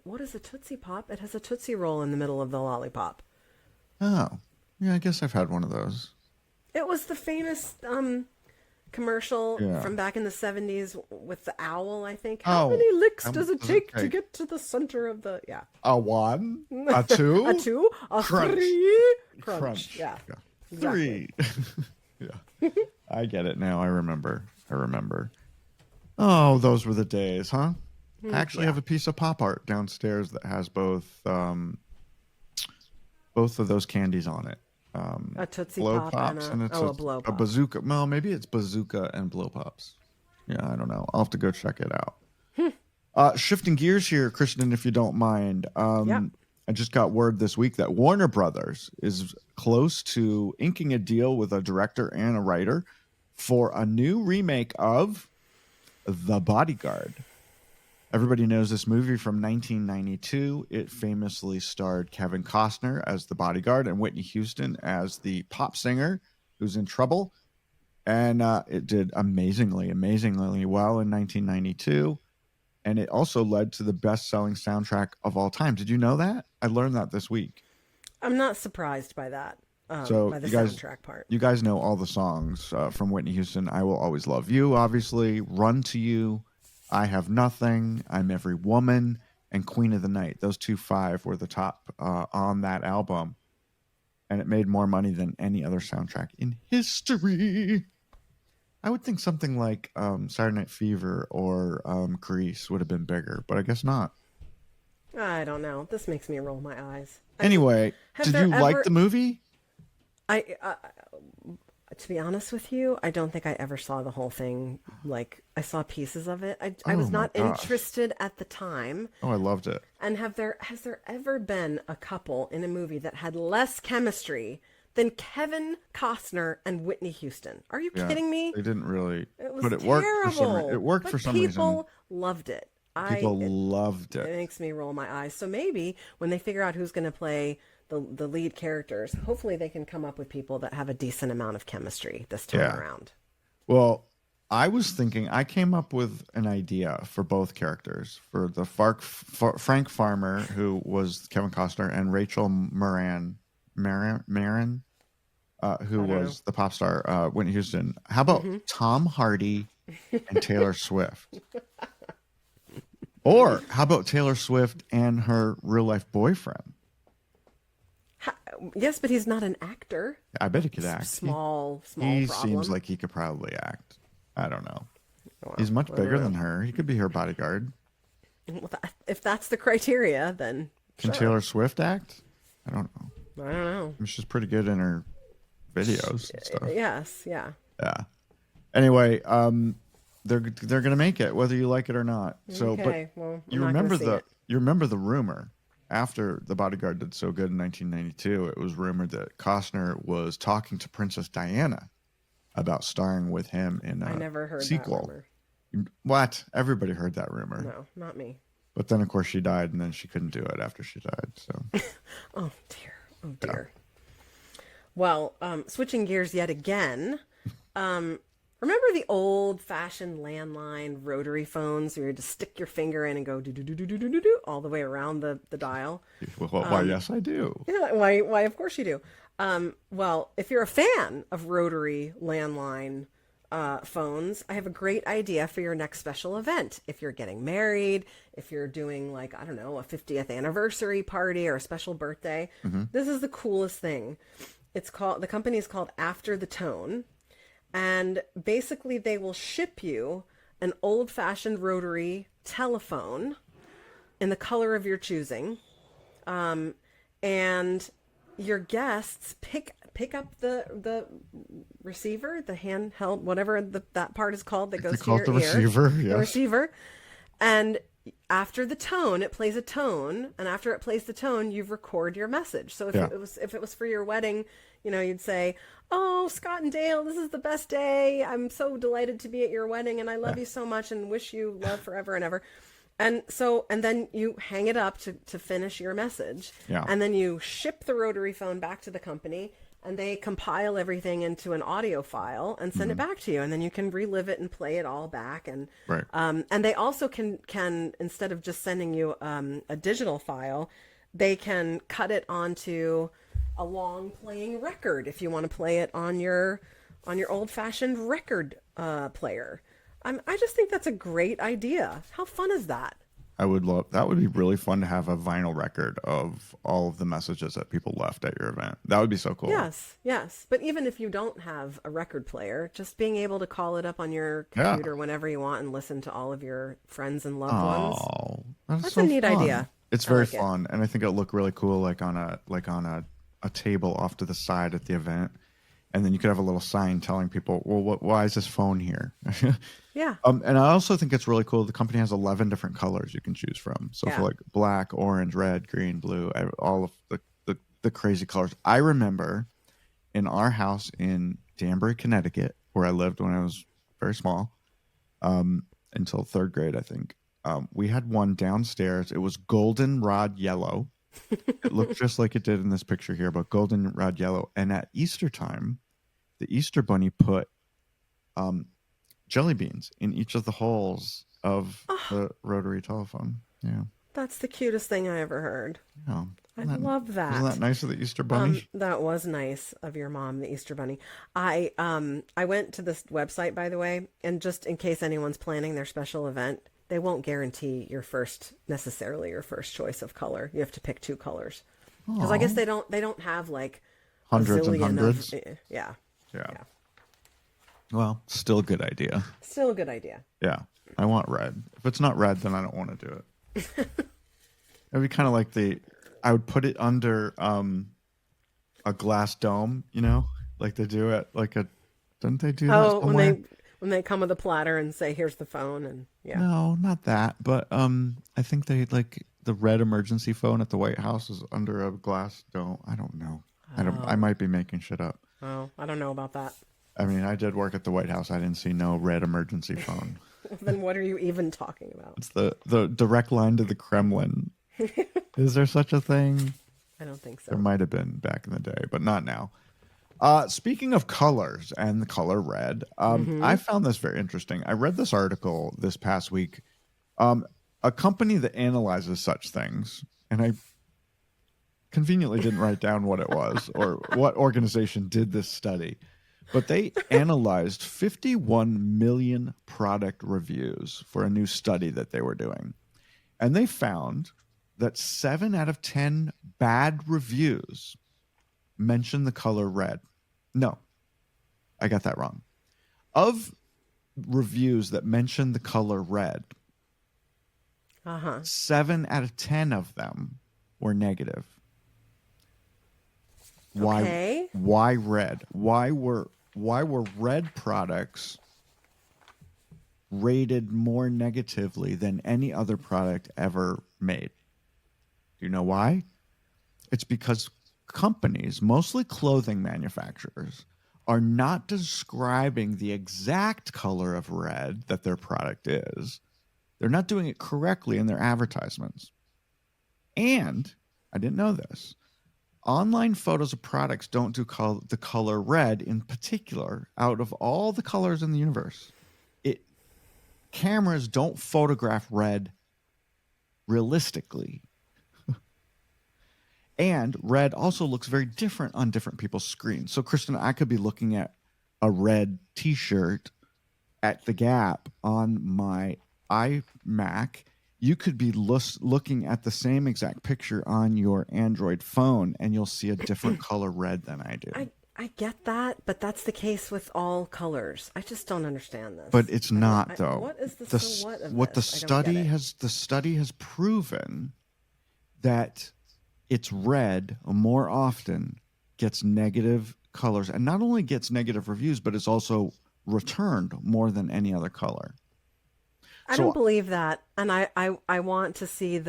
[SPEAKER 3] What is a Tootsie Pop? It has a Tootsie Roll in the middle of the lollipop.
[SPEAKER 2] Oh, yeah, I guess I've had one of those.
[SPEAKER 3] It was the famous commercial from back in the 70s with the owl, I think. How many licks does it take to get to the center of the... Yeah.
[SPEAKER 2] A one? A two?
[SPEAKER 3] A two? A
[SPEAKER 2] Crunch.
[SPEAKER 3] three?
[SPEAKER 2] Crunch.
[SPEAKER 3] Yeah.
[SPEAKER 2] Exactly. 3. Yeah. I get it now. I remember. Oh, those were the days, huh? I actually have a piece of pop art downstairs that has both of those candies on it.
[SPEAKER 3] A Tootsie
[SPEAKER 2] blow
[SPEAKER 3] Pop
[SPEAKER 2] pops
[SPEAKER 3] and
[SPEAKER 2] it's
[SPEAKER 3] a blow
[SPEAKER 2] a
[SPEAKER 3] pop.
[SPEAKER 2] bazooka. Well, maybe it's bazooka and blow pops. Yeah, I don't know. I'll have to go check it out. Shifting gears here, Kristin, if you don't mind. I just got word this week that Warner Brothers is close to inking a deal with a director and a writer for a new remake of The Bodyguard. Everybody knows this movie from 1992. It famously starred Kevin Costner as the bodyguard and Whitney Houston as the pop singer who's in trouble. And it did amazingly well in 1992. And it also led to the best-selling soundtrack of all time. Did you know that? I learned that this week.
[SPEAKER 3] I'm not surprised by that,
[SPEAKER 2] So
[SPEAKER 3] by the
[SPEAKER 2] you guys,
[SPEAKER 3] soundtrack part.
[SPEAKER 2] You guys know all the songs from Whitney Houston. I Will Always Love You, obviously. Run to You. I Have Nothing, I'm Every Woman, and Queen of the Night. Those 5 were the top on that album. And it made more money than any other soundtrack in history. I would think something like Saturday Night Fever or Grease would have been bigger, but I guess not.
[SPEAKER 3] I don't know. This makes me roll my eyes.
[SPEAKER 2] Anyway, did you like the movie?
[SPEAKER 3] To be honest with you, I don't think I ever saw the whole thing. Like, I saw pieces of it. I was not interested at the time.
[SPEAKER 2] Oh, I loved it.
[SPEAKER 3] And has there ever been a couple in a movie that had less chemistry than Kevin Costner and Whitney Houston. Are you
[SPEAKER 2] Yeah,
[SPEAKER 3] kidding me?
[SPEAKER 2] They didn't really,
[SPEAKER 3] It was
[SPEAKER 2] but it
[SPEAKER 3] terrible.
[SPEAKER 2] worked for some. It worked
[SPEAKER 3] But
[SPEAKER 2] for some reason.
[SPEAKER 3] people loved it.
[SPEAKER 2] People loved
[SPEAKER 3] It
[SPEAKER 2] it.
[SPEAKER 3] makes me roll my eyes. So maybe when they figure out who's going to play the lead characters, hopefully they can come up with people that have a decent amount of chemistry this time around.
[SPEAKER 2] Well, I was thinking, I came up with an idea for both characters, for the Frank Farmer, who was Kevin Costner, and Rachel Marin, who was the pop star, Whitney Houston. How about Tom Hardy and Taylor Swift? Or how about Taylor Swift and her real life boyfriend?
[SPEAKER 3] Yes, but he's not an actor.
[SPEAKER 2] I bet he could act.
[SPEAKER 3] Small
[SPEAKER 2] He
[SPEAKER 3] problem.
[SPEAKER 2] seems like he could probably act. I don't know.
[SPEAKER 3] Well,
[SPEAKER 2] He's much bigger than her. He could be her bodyguard.
[SPEAKER 3] If that's the criteria, then
[SPEAKER 2] Can
[SPEAKER 3] sure.
[SPEAKER 2] Taylor Swift act? I don't know.
[SPEAKER 3] I don't know.
[SPEAKER 2] She's pretty good in her videos and stuff.
[SPEAKER 3] Yes, yeah.
[SPEAKER 2] Yeah. Anyway, they're gonna make it whether you like it or not. So,
[SPEAKER 3] Okay,
[SPEAKER 2] but
[SPEAKER 3] well, I'm
[SPEAKER 2] you
[SPEAKER 3] not
[SPEAKER 2] remember
[SPEAKER 3] gonna see it.
[SPEAKER 2] you remember the rumor after The Bodyguard did so good in 1992. It was rumored that Costner was talking to Princess Diana about starring with him in a
[SPEAKER 3] I never heard
[SPEAKER 2] sequel.
[SPEAKER 3] that rumor.
[SPEAKER 2] What? Everybody heard that rumor.
[SPEAKER 3] No, not me.
[SPEAKER 2] But then, of course, she died, and then she couldn't do it after she died. So,
[SPEAKER 3] Oh dear. Oh dear. Well, switching gears yet again. Remember the old-fashioned landline rotary phones where you just stick your finger in and go do do do do do do do all the way around the dial?
[SPEAKER 2] well, why? Yes, I do.
[SPEAKER 3] Yeah, why? Of course you do. Well, if you're a fan of rotary landline phones, I have a great idea for your next special event. If you're getting married, if you're doing like, I don't know, a 50th anniversary party or a special birthday, this is the coolest thing. The company is called After the Tone, and basically they will ship you an old-fashioned rotary telephone in the color of your choosing, and your guests pick up the receiver, the handheld, whatever that part is called that goes to your
[SPEAKER 2] the
[SPEAKER 3] ear.
[SPEAKER 2] receiver,
[SPEAKER 3] The
[SPEAKER 2] yes.
[SPEAKER 3] receiver. And after the tone, it plays a tone, and after it plays the tone, you record your message. So if it was for your wedding, you'd say, "Oh, Scott and Dale, this is the best day. I'm so delighted to be at your wedding, and I love you so much and wish you love forever and ever." And then you hang it up to finish your message.
[SPEAKER 2] Yeah.
[SPEAKER 3] And then you ship the rotary phone back to the company, and they compile everything into an audio file and send it back to you. And then you can relive it and play it all back. And
[SPEAKER 2] Right.
[SPEAKER 3] and they also can instead of just sending you a digital file, they can cut it onto a long playing record if you want to play it on your old-fashioned record player. I just think that's a great idea. How fun is that?
[SPEAKER 2] I would love that. Would be really fun to have a vinyl record of all of the messages that people left at your event. That would be so cool.
[SPEAKER 3] Yes. But even if you don't have a record player, just being able to call it up on your computer whenever you want and listen to all of your friends and loved ones.
[SPEAKER 2] Oh,
[SPEAKER 3] That's
[SPEAKER 2] so
[SPEAKER 3] a neat
[SPEAKER 2] fun.
[SPEAKER 3] idea.
[SPEAKER 2] It's very fun, and I think it'll look really cool, like on a table off to the side at the event, and then you could have a little sign telling people, "Well, why is this phone here?"
[SPEAKER 3] Yeah.
[SPEAKER 2] And I also think it's really cool. The company has 11 different colors you can choose from. So for like black, orange, red, green, blue, all of the crazy colors. I remember in our house in Danbury, Connecticut, where I lived when I was very small, until third grade, I think. We had one downstairs. It was goldenrod yellow. It looked just like it did in this picture here, but goldenrod yellow. And at Easter time, the Easter bunny put jelly beans in each of the holes of the rotary telephone. Yeah.
[SPEAKER 3] That's the cutest thing I ever heard.
[SPEAKER 2] Yeah.
[SPEAKER 3] I love that.
[SPEAKER 2] Isn't that nice of the Easter bunny?
[SPEAKER 3] That was nice of your mom, the Easter Bunny. I went to this website, by the way, and just in case anyone's planning their special event, they won't guarantee necessarily your first choice of color. You have to pick two colors. Because I guess they don't have like
[SPEAKER 2] Hundreds
[SPEAKER 3] a
[SPEAKER 2] and
[SPEAKER 3] zillion
[SPEAKER 2] hundreds.
[SPEAKER 3] Yeah.
[SPEAKER 2] Well, still a good idea.
[SPEAKER 3] Still a good idea.
[SPEAKER 2] Yeah. I want red. If it's not red, then I don't want to do it. It'd be kind of like I would put it under a glass dome, like they do at don't they do that somewhere?
[SPEAKER 3] when they come with a platter and say, "Here's the phone," and
[SPEAKER 2] No, not that. But I think they like the red emergency phone at the White House is under a glass dome. I don't know. I might be making shit up.
[SPEAKER 3] Oh, I don't know about that.
[SPEAKER 2] I mean, I did work at the White House. I didn't see no red emergency phone.
[SPEAKER 3] Then what are you even talking about?
[SPEAKER 2] It's the direct line to the Kremlin. Is there such a thing?
[SPEAKER 3] I don't think so.
[SPEAKER 2] There might have been back in the day, but not now. Speaking of colors and the color red, I found this very interesting. I read this article this past week. A company that analyzes such things, and I conveniently didn't write down what it was or what organization did this study, but they analyzed 51 million product reviews for a new study that they were doing. And they found that 7 out of 10 bad reviews mention the color red. No, I got that wrong. Of reviews that mention the color red, 7 out of 10 of them were negative.
[SPEAKER 3] Okay.
[SPEAKER 2] Why red? Why were red products rated more negatively than any other product ever made? Do you know why? It's because companies, mostly clothing manufacturers, are not describing the exact color of red that their product is. They're not doing it correctly in their advertisements. And I didn't know this. Online photos of products don't do the color red in particular out of all the colors in the universe. Cameras don't photograph red realistically. And red also looks very different on different people's screens. So, Kristin, I could be looking at a red T-shirt at the Gap on my iMac. You could be looking at the same exact picture on your Android phone, and you'll see a different color red than I do.
[SPEAKER 3] I get that, but that's the case with all colors. I just don't understand this.
[SPEAKER 2] But it's not, though.
[SPEAKER 3] What is the so what of
[SPEAKER 2] what
[SPEAKER 3] this?
[SPEAKER 2] the study has proven that it's red more often gets negative colors, and not only gets negative reviews, but it's also returned more than any other color.
[SPEAKER 3] I don't believe that. And I want to see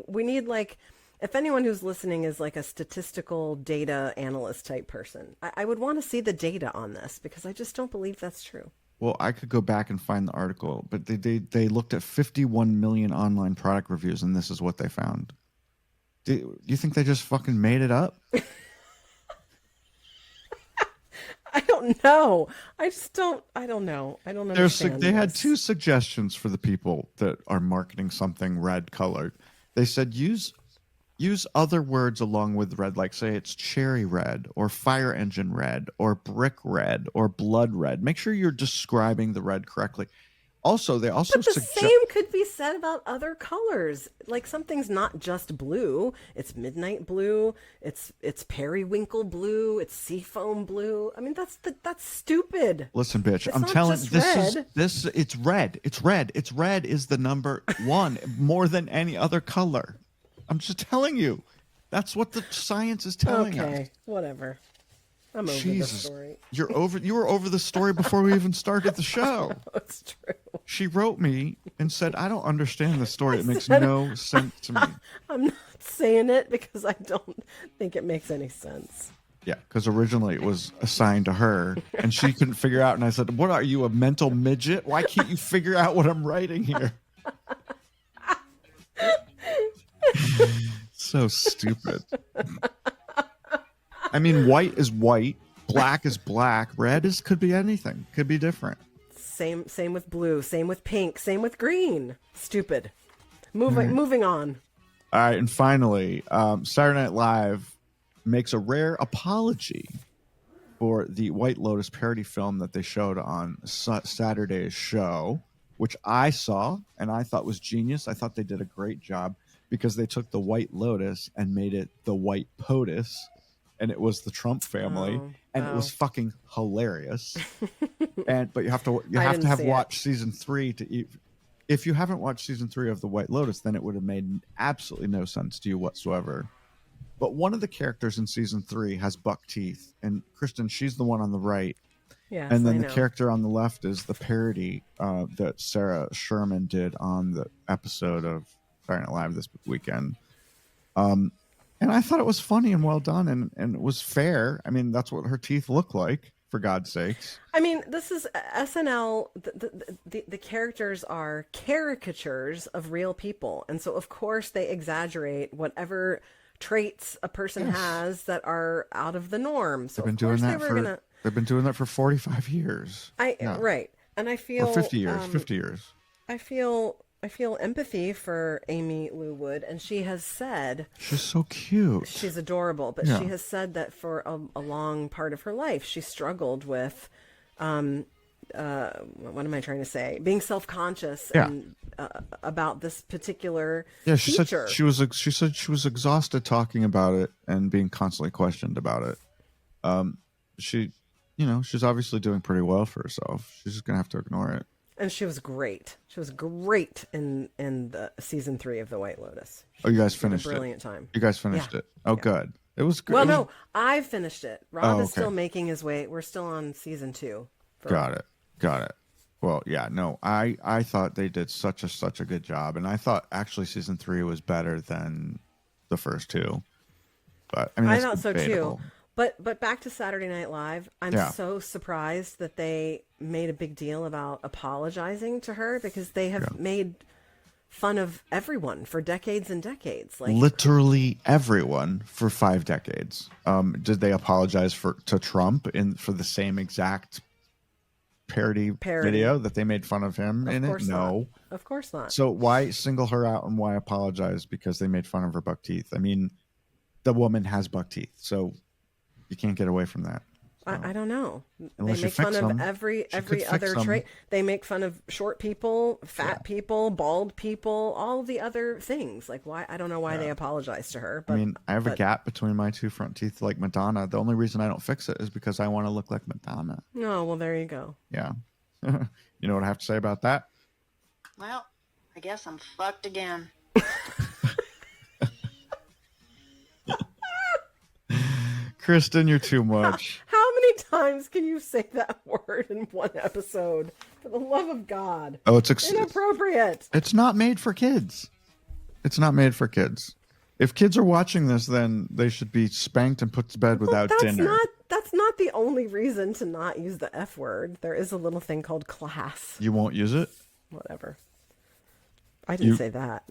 [SPEAKER 3] we need, like, if anyone who's listening is like a statistical data analyst type person, I would want to see the data on this, because I just don't believe that's true.
[SPEAKER 2] Well, I could go back and find the article, but they looked at 51 million online product reviews, and this is what they found. Do you think they just fucking made it up?
[SPEAKER 3] I don't know. I don't know. I don't understand.
[SPEAKER 2] They had 2 suggestions for the people that are marketing something red colored. They said use other words along with red, like say it's cherry red or fire engine red or brick red or blood red. Make sure you're describing the red correctly. Also, they also
[SPEAKER 3] but the same could be said about other colors. Like, something's not just blue. It's midnight blue. It's periwinkle blue. It's seafoam blue. I mean, that's stupid.
[SPEAKER 2] Listen, bitch,
[SPEAKER 3] It's
[SPEAKER 2] I'm
[SPEAKER 3] not
[SPEAKER 2] telling
[SPEAKER 3] just
[SPEAKER 2] you,
[SPEAKER 3] red.
[SPEAKER 2] it's red. It's red. It's red is the number 1 more than any other color. I'm just telling you. That's what the science is telling us.
[SPEAKER 3] Okay, whatever. I'm over
[SPEAKER 2] Jesus,
[SPEAKER 3] the story.
[SPEAKER 2] You were over the story before we even started the show.
[SPEAKER 3] It's true.
[SPEAKER 2] She wrote me and said, I don't understand the story. It makes no sense to me.
[SPEAKER 3] I'm not saying it because I don't think it makes any sense.
[SPEAKER 2] Yeah, because originally it was assigned to her and she couldn't figure out. And I said, what are you, a mental midget? Why can't you figure out what I'm writing here? So stupid. I mean, white is white, black is black, red could be anything, could be different.
[SPEAKER 3] Same with blue, same with pink, same with green. Stupid. Moving on.
[SPEAKER 2] All right, and finally, Saturday Night Live makes a rare apology for the White Lotus parody film that they showed on Saturday's show, which I saw and I thought was genius. I thought they did a great job because they took the White Lotus and made it the White POTUS. And it was the Trump family, and it was fucking hilarious. But you have to have watched season 3 to eat. If you haven't watched season 3 of the White Lotus, then it would have made absolutely no sense to you whatsoever. But one of the characters in season 3 has buck teeth, and Kristin, she's the one on the right.
[SPEAKER 3] Yes,
[SPEAKER 2] and then
[SPEAKER 3] I
[SPEAKER 2] the
[SPEAKER 3] know.
[SPEAKER 2] character on the left is the parody that Sarah Sherman did on the episode of Saturday Night Live this weekend. And I thought it was funny and well done, and it was fair. I mean, that's what her teeth look like, for God's sakes.
[SPEAKER 3] I mean, this is SNL. The characters are caricatures of real people, and so of course they exaggerate whatever traits a person has that are out of the norm. So
[SPEAKER 2] They've been doing that for 45 years.
[SPEAKER 3] Right, and I feel
[SPEAKER 2] or 50 years. 50 years.
[SPEAKER 3] I feel empathy for Amy Lou Wood, and she has said
[SPEAKER 2] she's so cute.
[SPEAKER 3] She's adorable, but she has said that for a long part of her life, she struggled with, what am I trying to say? Being self-conscious and about this particular
[SPEAKER 2] She
[SPEAKER 3] feature.
[SPEAKER 2] said she was exhausted talking about it and being constantly questioned about it. She's obviously doing pretty well for herself. She's just gonna have to ignore it.
[SPEAKER 3] And she was great. She was great in the season 3 of The White Lotus.
[SPEAKER 2] You guys finished it?
[SPEAKER 3] Brilliant time.
[SPEAKER 2] You guys finished it? Oh, good. It was good.
[SPEAKER 3] Well, no, I've finished it. Rob is still making his way. We're still on season 2.
[SPEAKER 2] Got it. Well, yeah, no, I thought they did such a good job, and I thought actually season 3 was better than the first 2. But I mean,
[SPEAKER 3] I
[SPEAKER 2] that's
[SPEAKER 3] thought so
[SPEAKER 2] debatable.
[SPEAKER 3] too. But back to Saturday Night Live, I'm so surprised that they made a big deal about apologizing to her, because they have made fun of everyone for decades and decades. Like
[SPEAKER 2] literally everyone for 5 decades. Did they apologize to Trump for the same exact parody video that they made fun of him in it? No.
[SPEAKER 3] Of course not.
[SPEAKER 2] So why single her out and why apologize because they made fun of her buck teeth? I mean, the woman has buck teeth, so you can't get away from that. So.
[SPEAKER 3] I don't know.
[SPEAKER 2] Unless
[SPEAKER 3] they make fun of every other
[SPEAKER 2] them.
[SPEAKER 3] trait. They make fun of short people, fat people, bald people, all of the other things. Like why? I don't know why they apologize to her. But,
[SPEAKER 2] I mean, I have a gap between my 2 front teeth like Madonna. The only reason I don't fix it is because I want to look like Madonna.
[SPEAKER 3] Oh, well, there you go.
[SPEAKER 2] Yeah. You know what I have to say about that?
[SPEAKER 6] Well, I guess I'm fucked again.
[SPEAKER 2] Kristin, you're too much.
[SPEAKER 3] How many times can you say that word in one episode? For the love of God.
[SPEAKER 2] Oh, it's
[SPEAKER 3] inappropriate.
[SPEAKER 2] It's not made for kids. It's not made for kids. If kids are watching this, then they should be spanked and put to bed without dinner.
[SPEAKER 3] That's not the only reason to not use the F word. There is a little thing called class.
[SPEAKER 2] You won't use it?
[SPEAKER 3] Whatever. I didn't say that.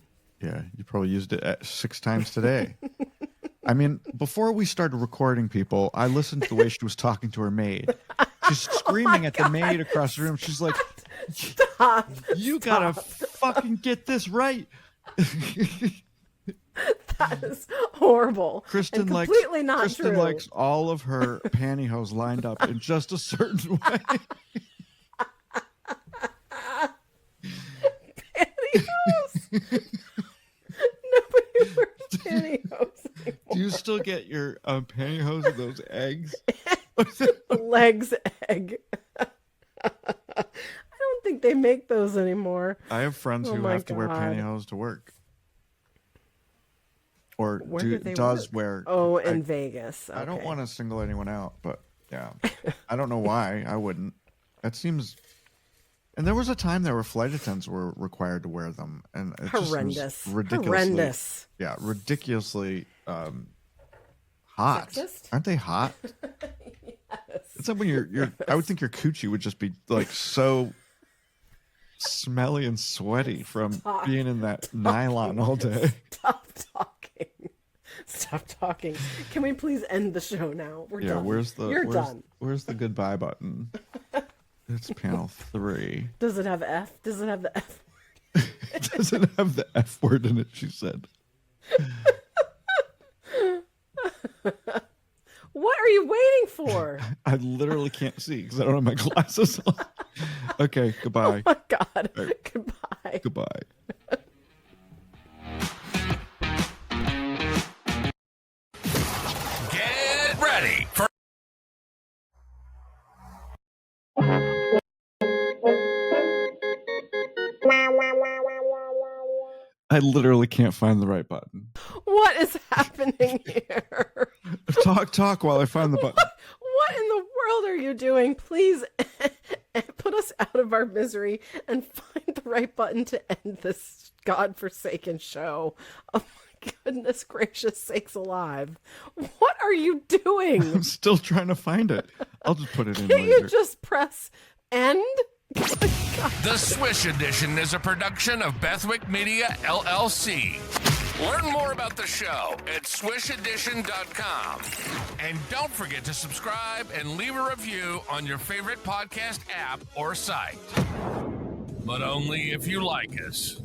[SPEAKER 2] Yeah, you probably used it 6 times today. I mean, before we started recording people, I listened to the way she was talking to her maid. She's screaming at the maid across the room. She's like,
[SPEAKER 3] Stop.
[SPEAKER 2] You gotta fucking get this right.
[SPEAKER 3] That is horrible.
[SPEAKER 2] Kristin likes all of her pantyhose lined up in just a certain way.
[SPEAKER 3] Pantyhose? Nobody wears pantyhose anymore.
[SPEAKER 2] Do you still get your pantyhose with those eggs?
[SPEAKER 3] Legs egg. I don't think they make those anymore.
[SPEAKER 2] I have friends who have to wear pantyhose to work. Or wear.
[SPEAKER 3] Oh, in Vegas. Okay.
[SPEAKER 2] I don't want to single anyone out, but yeah. I don't know why I wouldn't. That seems... And there was a time there where flight attendants were required to wear them. And it
[SPEAKER 3] horrendous.
[SPEAKER 2] Just ridiculously,
[SPEAKER 3] horrendous.
[SPEAKER 2] Yeah, ridiculously hot.
[SPEAKER 3] Sexist?
[SPEAKER 2] Aren't they hot?
[SPEAKER 3] Yes.
[SPEAKER 2] It's like when you're I would think your coochie would just be like so smelly and sweaty from being in that nylon all day.
[SPEAKER 3] Stop talking. Stop talking. Can we please end the show now? We're done. You're done.
[SPEAKER 2] Where's the goodbye button? It's panel 3.
[SPEAKER 3] Does it have F? Does it have the F word?
[SPEAKER 2] It doesn't have the F word in it, she said.
[SPEAKER 3] What are you waiting for?
[SPEAKER 2] I literally can't see because I don't have my glasses on. Okay, goodbye.
[SPEAKER 3] Oh my God.
[SPEAKER 2] Right.
[SPEAKER 3] Goodbye.
[SPEAKER 2] Goodbye.
[SPEAKER 1] Get ready for
[SPEAKER 2] I literally can't find the right button.
[SPEAKER 3] What is happening here?
[SPEAKER 2] Talk while I find the button.
[SPEAKER 3] What in the world are you doing? Please put us out of our misery and find the right button to end this godforsaken show. Oh my goodness gracious sakes alive. What are you doing?
[SPEAKER 2] I'm still trying to find it. I'll just put it in
[SPEAKER 3] Can't
[SPEAKER 2] later.
[SPEAKER 3] you just press end?
[SPEAKER 1] The Swish Edition is a production of Bethwick Media, LLC. Learn more about the show at swishedition.com. And don't forget to subscribe and leave a review on your favorite podcast app or site. But only if you like us.